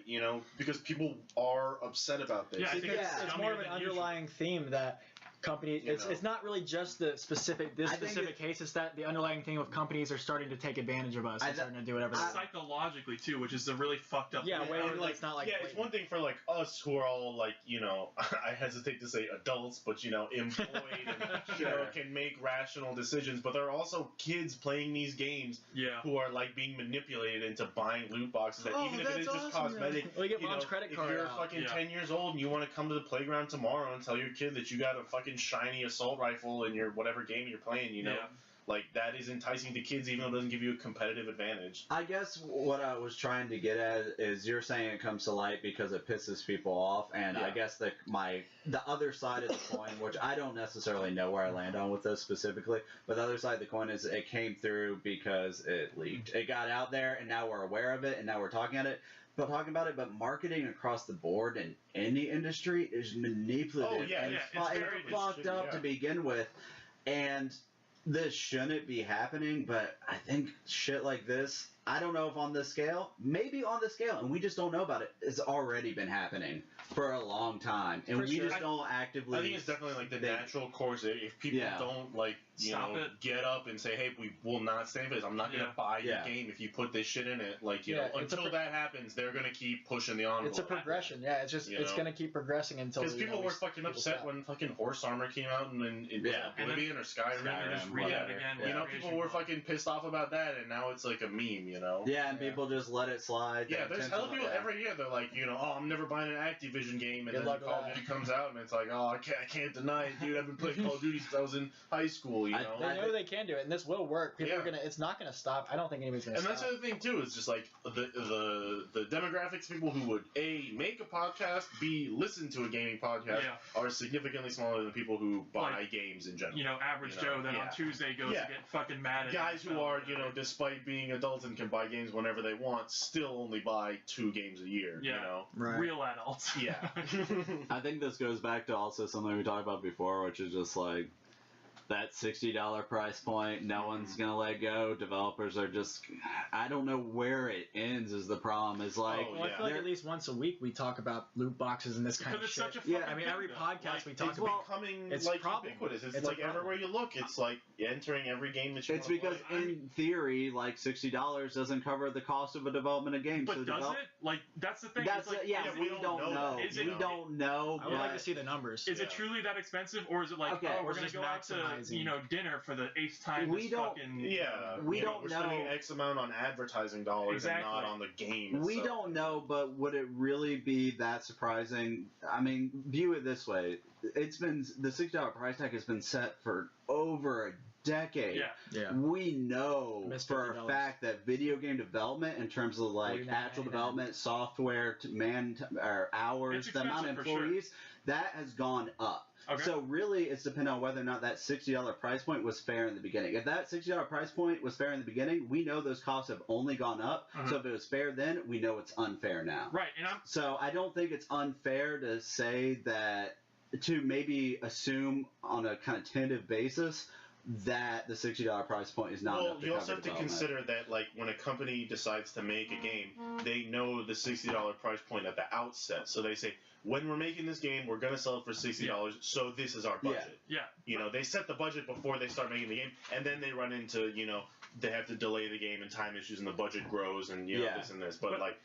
Because people are upset about this. Yeah, I think it's more of an underlying theme that companies. It's not really just the specific case. It's that the underlying theme of companies are starting to take advantage of us and starting to do whatever. Psychologically too, which is a really fucked up. Yeah, it's not like. Yeah, it's one thing for like us who are all like I hesitate to say adults, but employed and can make rational decisions. But there are also kids playing these games who are like being manipulated into buying loot boxes that even if it is just cosmetic. Well, you get mom's credit card. If you're fucking 10 years old and you want to come to the playground tomorrow and tell your kid that you got a fucking shiny assault rifle in your whatever game you're playing, like that is enticing to kids even though it doesn't give you a competitive advantage. I guess what I was trying to get at is you're saying it comes to light because it pisses people off, and I guess the other side of the coin, which I don't necessarily know where I land on with this specifically, but the other side of the coin is it came through because it leaked. It got out there and now we're aware of it and now we're talking about it, but marketing across the board in any industry is manipulative and fucked up to begin with, and this shouldn't be happening, but I think shit like this, I don't know if on this scale, maybe on the scale, and we just don't know about it, it's already been happening for a long time, and we just don't actively... I think it's definitely like the natural course. If people don't like, get up and say, hey, we will not stay for this. I'm not going to buy your game if you put this shit in it. Like, until that happens, they're going to keep pushing the envelope. It's a progression. Yeah, it's just, it's going to keep progressing until... Because people were fucking upset when fucking Horse Armor came out and then Oblivion or Skyrim. People were fucking pissed off about that, and now it's like a meme, Yeah, and people just let it slide. Yeah, there's hella people every year, they're like, oh, I'm never buying an Activision Activision game, and Good then luck Call with of Duty comes out, and it's like, oh, I can't deny it, dude. I've been playing Call of Duty since I was in high school, you know. They know they can do it, and this will work. People are gonna. It's not gonna stop. I don't think anybody's gonna. And that's the other thing too. Is just like the demographics, people who would A, make a podcast, B, listen to a gaming podcast, are significantly smaller than people who buy games in general. You know, average Joe that on Tuesday goes to get fucking mad at guys who are, you know, despite being adults and can buy games whenever they want, still only buy 2 games a year. Yeah, you know, real adults. Yeah. I think this goes back to also something we talked about before, which is just like that $60 price point. No one's gonna let go. Developers are just, I don't know where it ends. Is the problem? Is like, well, I feel like at least once a week we talk about loot boxes and this kind of shit. Such a fucking I mean, every podcast we talk it's about. becoming It's like problem. ubiquitous. It's like everywhere you look, it's like entering every game that you. It's because in theory, like $60 doesn't cover the cost of a development of game. But so does it? Like that's the thing. That's like, we don't know. We don't know. I would like to see the numbers. Is it truly that expensive, or is it like, oh, we're gonna go out to dinner for the 8th time? We don't. We don't we're know. spending X amount on advertising dollars and not on the game. We don't know, but would it really be that surprising? I mean, view it this way: it's been the $60 price tag has been set for over a decade. Yeah. We know for a fact that video game development, in terms of like actual development, software, hours, the amount of employees, that has gone up. Okay. So really, it's dependent on whether or not that $60 price point was fair in the beginning. If that $60 price point was fair in the beginning, we know those costs have only gone up. So if it was fair then, we know it's unfair now. Right. So I don't think it's unfair to say that, to maybe assume on a kind of tentative basis that the $60 price point is not enough to you also have to development. consider that, like, when a company decides to make a game, they know the $60 price point at the outset. So they say, when we're making this game, we're going to sell it for $60, so this is our budget. Yeah. You know, they set the budget before they start making the game, and then they run into, you know, they have to delay the game and time issues, and the budget grows, and, you know, this and this. But like,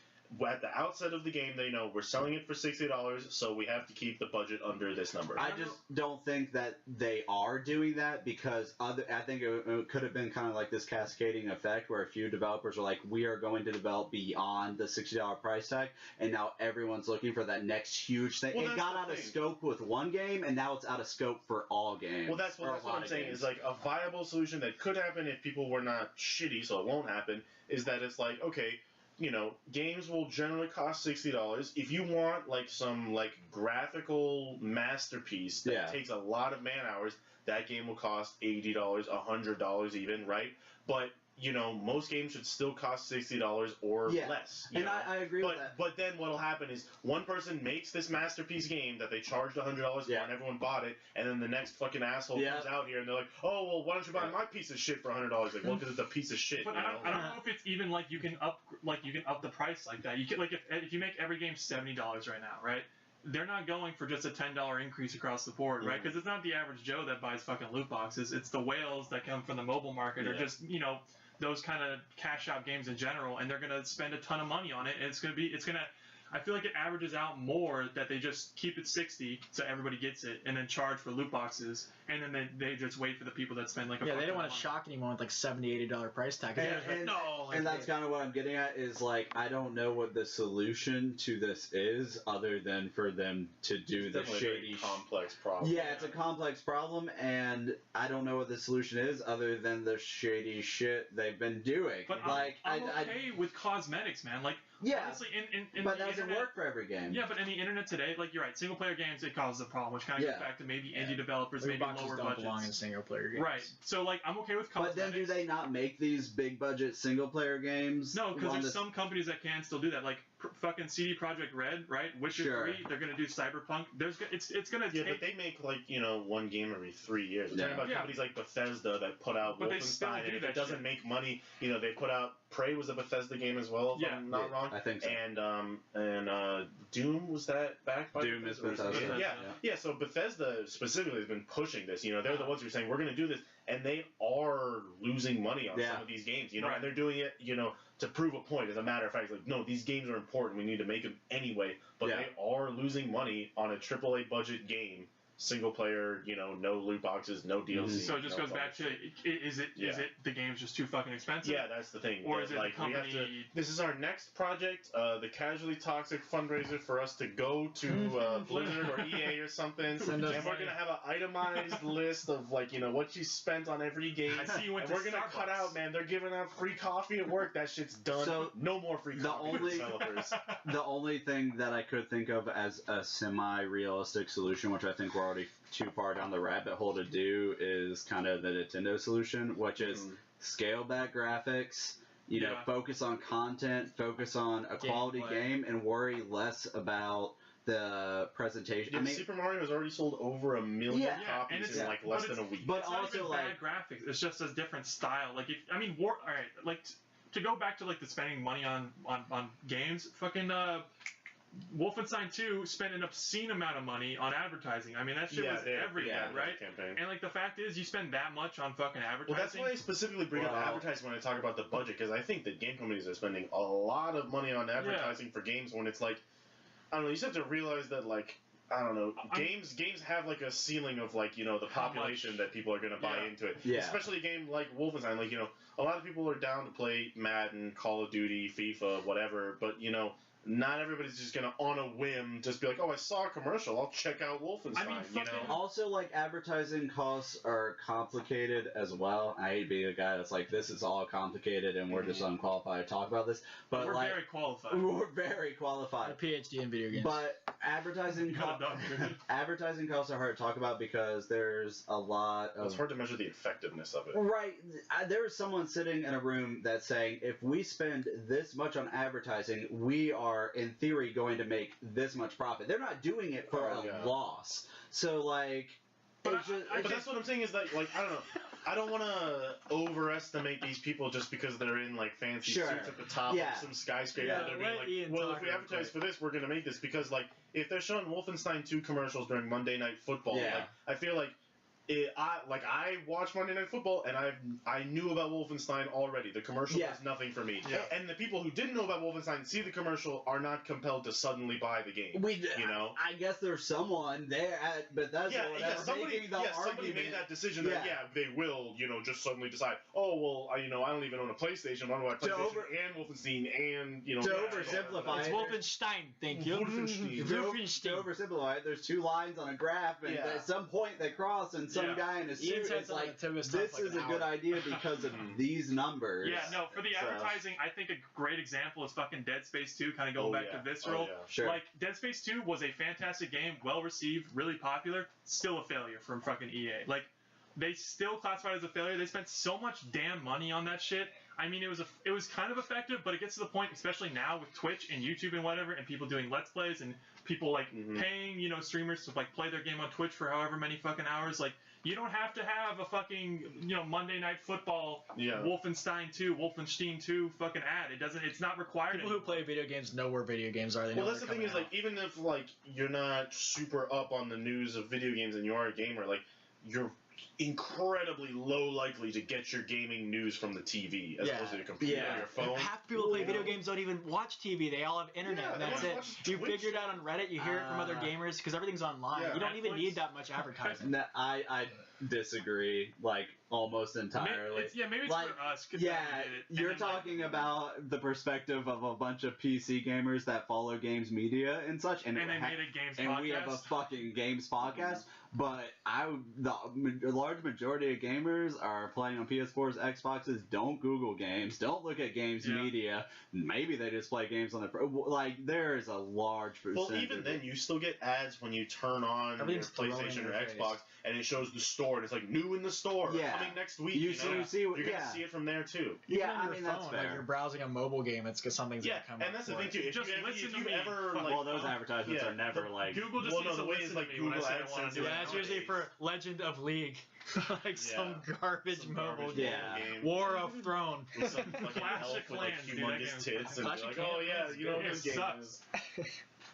at the outset of the game, they know we're selling it for $60, so we have to keep the budget under this number. I just don't think that they are doing that, because I think it could have been kind of like this cascading effect where a few developers are like, we are going to develop beyond the $60 price tag, and now everyone's looking for that next huge thing. Well, it got out of scope with one game, and now it's out of scope for all games. Well, that's what I'm saying, is like a viable solution that could happen if people were not shitty, so it won't happen, is that it's like, okay, you know, games will generally cost $60. If you want like some like graphical masterpiece that takes a lot of man hours, that game will cost $80, $100 even, right? But you know, most games should still cost $60 or less. And I agree with that. But then what'll happen is one person makes this masterpiece game that they charged $100 for and everyone bought it, and then the next fucking asshole comes out here and they're like, oh, well, why don't you buy my piece of shit for $100? Like, well, because it's a piece of shit. But I don't know if it's even like you can up the price like that. You can, like, if you make every game $70 right now, right? They're not going for just a $10 increase across the board, right? Because it's not the average Joe that buys fucking loot boxes. It's the whales that come from the mobile market or just, you know, those kind of cash out games in general, and they're going to spend a ton of money on it, and it's going to I feel like it averages out more that they just keep it 60 so everybody gets it, and then charge for loot boxes, and then they just wait for the people that spend like a they don't want to shock anyone with like $70, $80 price tag. And that's kind of what I'm getting at, is like, I don't know what the solution to this is other than for them to do the shady complex problem. Yeah, it's a complex problem, and I don't know what the solution is other than the shady shit they've been doing. But like, I'm okay with cosmetics, man. Like, honestly, in but that the doesn't work for every game. Yeah, but in the internet today, like, you're right, single player games, it causes a problem, which kind of gets back to maybe indie developers, maybe lower don't budgets. belong in single player games. Right. So like, I'm okay with cosmetics. But then do they not make these big budget single player games? No, because there's some companies that can still do that. Like fucking CD Projekt Red, right? Witcher 3, they're gonna do Cyberpunk. It's gonna take. But they make like, you know, one game every 3 years. I'm talking about companies like Bethesda that put out Wolfenstein, and if it doesn't make money, you know, they put out Prey was a Bethesda game as well, if I'm not wrong. I think so. And Doom, was that backed by Doom is Bethesda. Yeah. So Bethesda specifically has been pushing this. You know, they're the ones who are saying we're going to do this, and they are losing money on some of these games. You know, and they're doing it, you know, to prove a point. As a matter of fact, it's like, no, these games are important. We need to make them anyway. But they are losing money on a AAA budget game single player, no loot boxes, no DLC. So it just goes back to is it the game's just too fucking expensive? Yeah, that's the thing. Or is it like the company? this is our next project, the Casually Toxic fundraiser for us to go to Blizzard or EA or something, and we're gonna have an itemized list of what you spent on every game. I see you went and to we're gonna Starbucks. cut out, man. They're giving out free coffee at work. That shit's done. So no more free coffee for developers. The only thing that I could think of as a semi-realistic solution, which I think we're already too far down the rabbit hole to do, is kind of the Nintendo solution, which is scale back graphics, focus on content, focus on a quality game, and worry less about the presentation. Yeah, Super Mario has already sold over 1 million copies in less than a week. But it's also not even bad graphics. It's just a different style. To go back to the spending money on games, fucking Wolfenstein 2 spent an obscene amount of money on advertising. I mean, that shit was everywhere, right? Campaign. And the fact is, you spend that much on fucking advertising. Well, that's why I specifically bring up advertising when I talk about the budget, because I think that game companies are spending a lot of money on advertising for games when it's I don't know. You just have to realize that I don't know. Games have a ceiling of the population that people are going to buy into it. Yeah. Especially a game like Wolfenstein. A lot of people are down to play Madden, Call of Duty, FIFA, whatever. But not everybody's just going to on a whim just be like, oh, I saw a commercial, I'll check out Wolfenstein. Also, advertising costs are complicated as well. I hate being a guy that's like, this is all complicated and we're just unqualified to talk about this. But we're very qualified. We're very qualified. A PhD in video games. But advertising costs are hard to talk about because there's a lot of... It's hard to measure the effectiveness of it. Right. There is someone sitting in a room that's saying, if we spend this much on advertising, we are, in theory, going to make this much profit. They're not doing it for a loss. So, But that's what I'm saying is I don't know. I don't want to overestimate these people just because they're in fancy suits at the top of some skyscraper. They're being well, if we advertise for this, we're going to make this. Because if they're showing Wolfenstein 2 commercials during Monday Night Football, I feel I watch Monday Night Football and I knew about Wolfenstein already. The commercial was nothing for me. Yeah. And the people who didn't know about Wolfenstein see the commercial are not compelled to suddenly buy the game. I guess there's someone there at Bethesda somebody made that decision that they will just suddenly decide, oh well, I don't even own a PlayStation. Why do I have PlayStation and Wolfenstein and to oversimplify it's Wolfenstein. Thank you. To oversimplify it, there's two lines on a graph and at some point they cross and some guy in a suit is like, this is a good idea because of these numbers. Yeah, no, for the advertising, I think a great example is fucking Dead Space 2, kind of going back to Visceral. Sure. Dead Space 2 was a fantastic game, well received, really popular, still a failure from fucking EA. They still classified it as a failure. They spent so much damn money on that shit. I mean, it was kind of effective, but it gets to the point, especially now with Twitch and YouTube and whatever, and people doing Let's Plays and people paying streamers to play their game on Twitch for however many fucking hours. You don't have to have a fucking Monday Night Football, Wolfenstein 2 fucking ad. It's not required. People who play video games know where video games are. They know that's the thing is even if you're not super up on the news of video games and you are a gamer, you're incredibly low likely to get your gaming news from the TV as opposed to the computer or your phone. Half the people who play video games don't even watch TV. They all have internet, and that's it. You figure it out on Reddit. You hear it from other gamers because everything's online. You don't even need that much advertising. I disagree, almost entirely. Maybe it's for us. You're talking about the perspective of a bunch of PC gamers that follow games media and such, and they made a games and podcast. We have a fucking games podcast. But the large majority of gamers are playing on PS4s, Xboxes. Don't Google games. Don't look at games media. Maybe they just play games on their there is a large percentage. Well, even then, you still get ads when you turn on your PlayStation or Xbox, and it shows the store, and it's new in the store, coming next week. You're gonna see it from there too. I mean that's fair. You're browsing a mobile game, it's because something's gonna come up. And that's the thing too. If you ever those advertisements are never Google just needs to listen to me when I say I want to do it. That's usually for Legend of League. Some garbage mobile game. War of Throne. With some Clash of Clans, humongous tits, and Clash oh yeah, you know what this game is.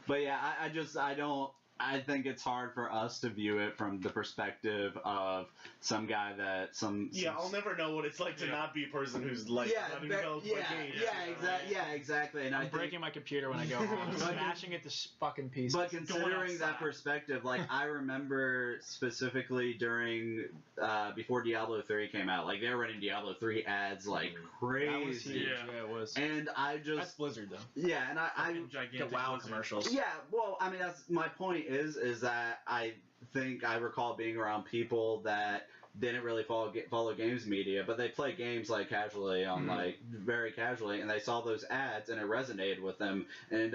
But I don't. I think it's hard for us to view it from the perspective of some guy that I'll never know what it's like to not be a person who's like not even able to play games. Exactly. And I'm breaking my computer when I go home, smashing it to fucking pieces. But considering that perspective, like I remember specifically during before Diablo 3 came out, like they were running Diablo 3 ads like crazy. That was huge. Yeah, it was. And I just that's Blizzard though. Yeah, and I the WoW commercials. Yeah, well, I mean that's my point is that I think I recall being around people that didn't really follow games media, but they play games like casually on like very casually, and they saw those ads and it resonated with them, and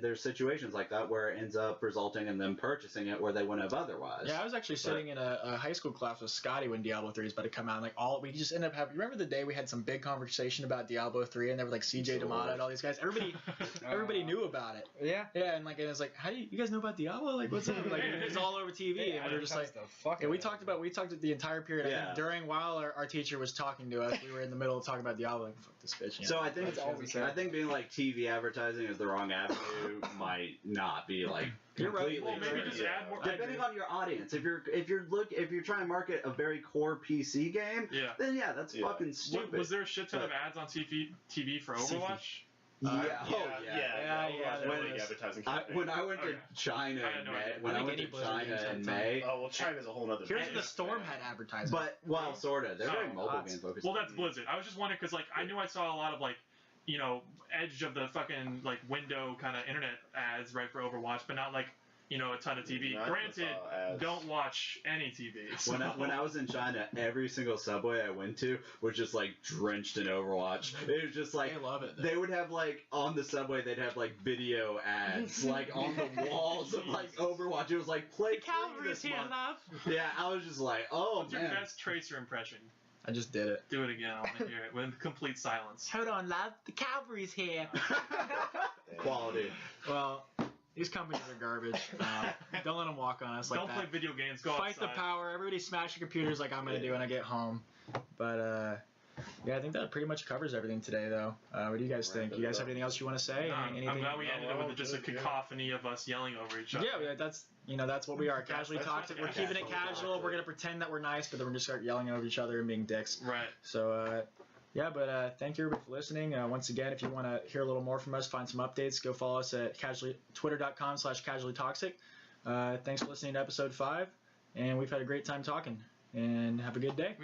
there's situations like that where it ends up resulting in them purchasing it where they wouldn't have otherwise. Yeah, I was actually sitting in a high school class with Scotty when Diablo 3 is about to come out, and we just ended up having. Remember the day we had some big conversation about Diablo 3, and there were like CJ D'Amato and all these guys. Everybody knew about it. Yeah, and it was like, how do you guys know about Diablo? Like, what's up? Like, it's all over TV, and we were just like, we talked the entire period. I think during while our teacher was talking to us, we were in the middle of talking about Diablo. Like, fuck this bitch. So I think being like TV advertising is the wrong avenue might not be like. You're right. Well, maybe just add more. Depending on your audience, if you're trying to market a very core PC game, then that's fucking stupid. Was there a shit ton of ads on TV for Overwatch? When I went to China in May. Oh well, China's a whole other. Here's the Storm had advertising. But sorta. They're very mobile game focused. Well, that's Blizzard. I was just wondering because I knew I saw a lot of edge of the fucking window kind of internet ads right for Overwatch, but not a ton of TV. Granted, don't watch any TV. So. When I was in China, every single subway I went to was just drenched in Overwatch. It was just they love it. Though. They would have on the subway they'd have video ads on the walls of Overwatch. It was play. The cavalry's here, love. Yeah, I was just oh What's your best Tracer impression? I just did it. Do it again. I want to hear it with complete silence. Hold on, love. The cavalry's here. Quality. Well. These companies are garbage. Don't let them walk on us like that. Don't play video games. Go Fight outside. the power. Everybody smash your computers like I'm going to do when I get home. But, I think that pretty much covers everything today, though. What do you guys think? You guys have anything else you want to say? I'm glad we ended it with just a cacophony of us yelling over each other. Yeah, that's what we are. Casually toxic. We're keeping it casual. We're going to pretend that we're nice, but then we're just start yelling over each other and being dicks. Right. So, thank you everybody for listening. Once again, if you want to hear a little more from us, find some updates, go follow us at twitter.com/casuallytoxic. Thanks for listening to episode 5, and we've had a great time talking, and have a good day.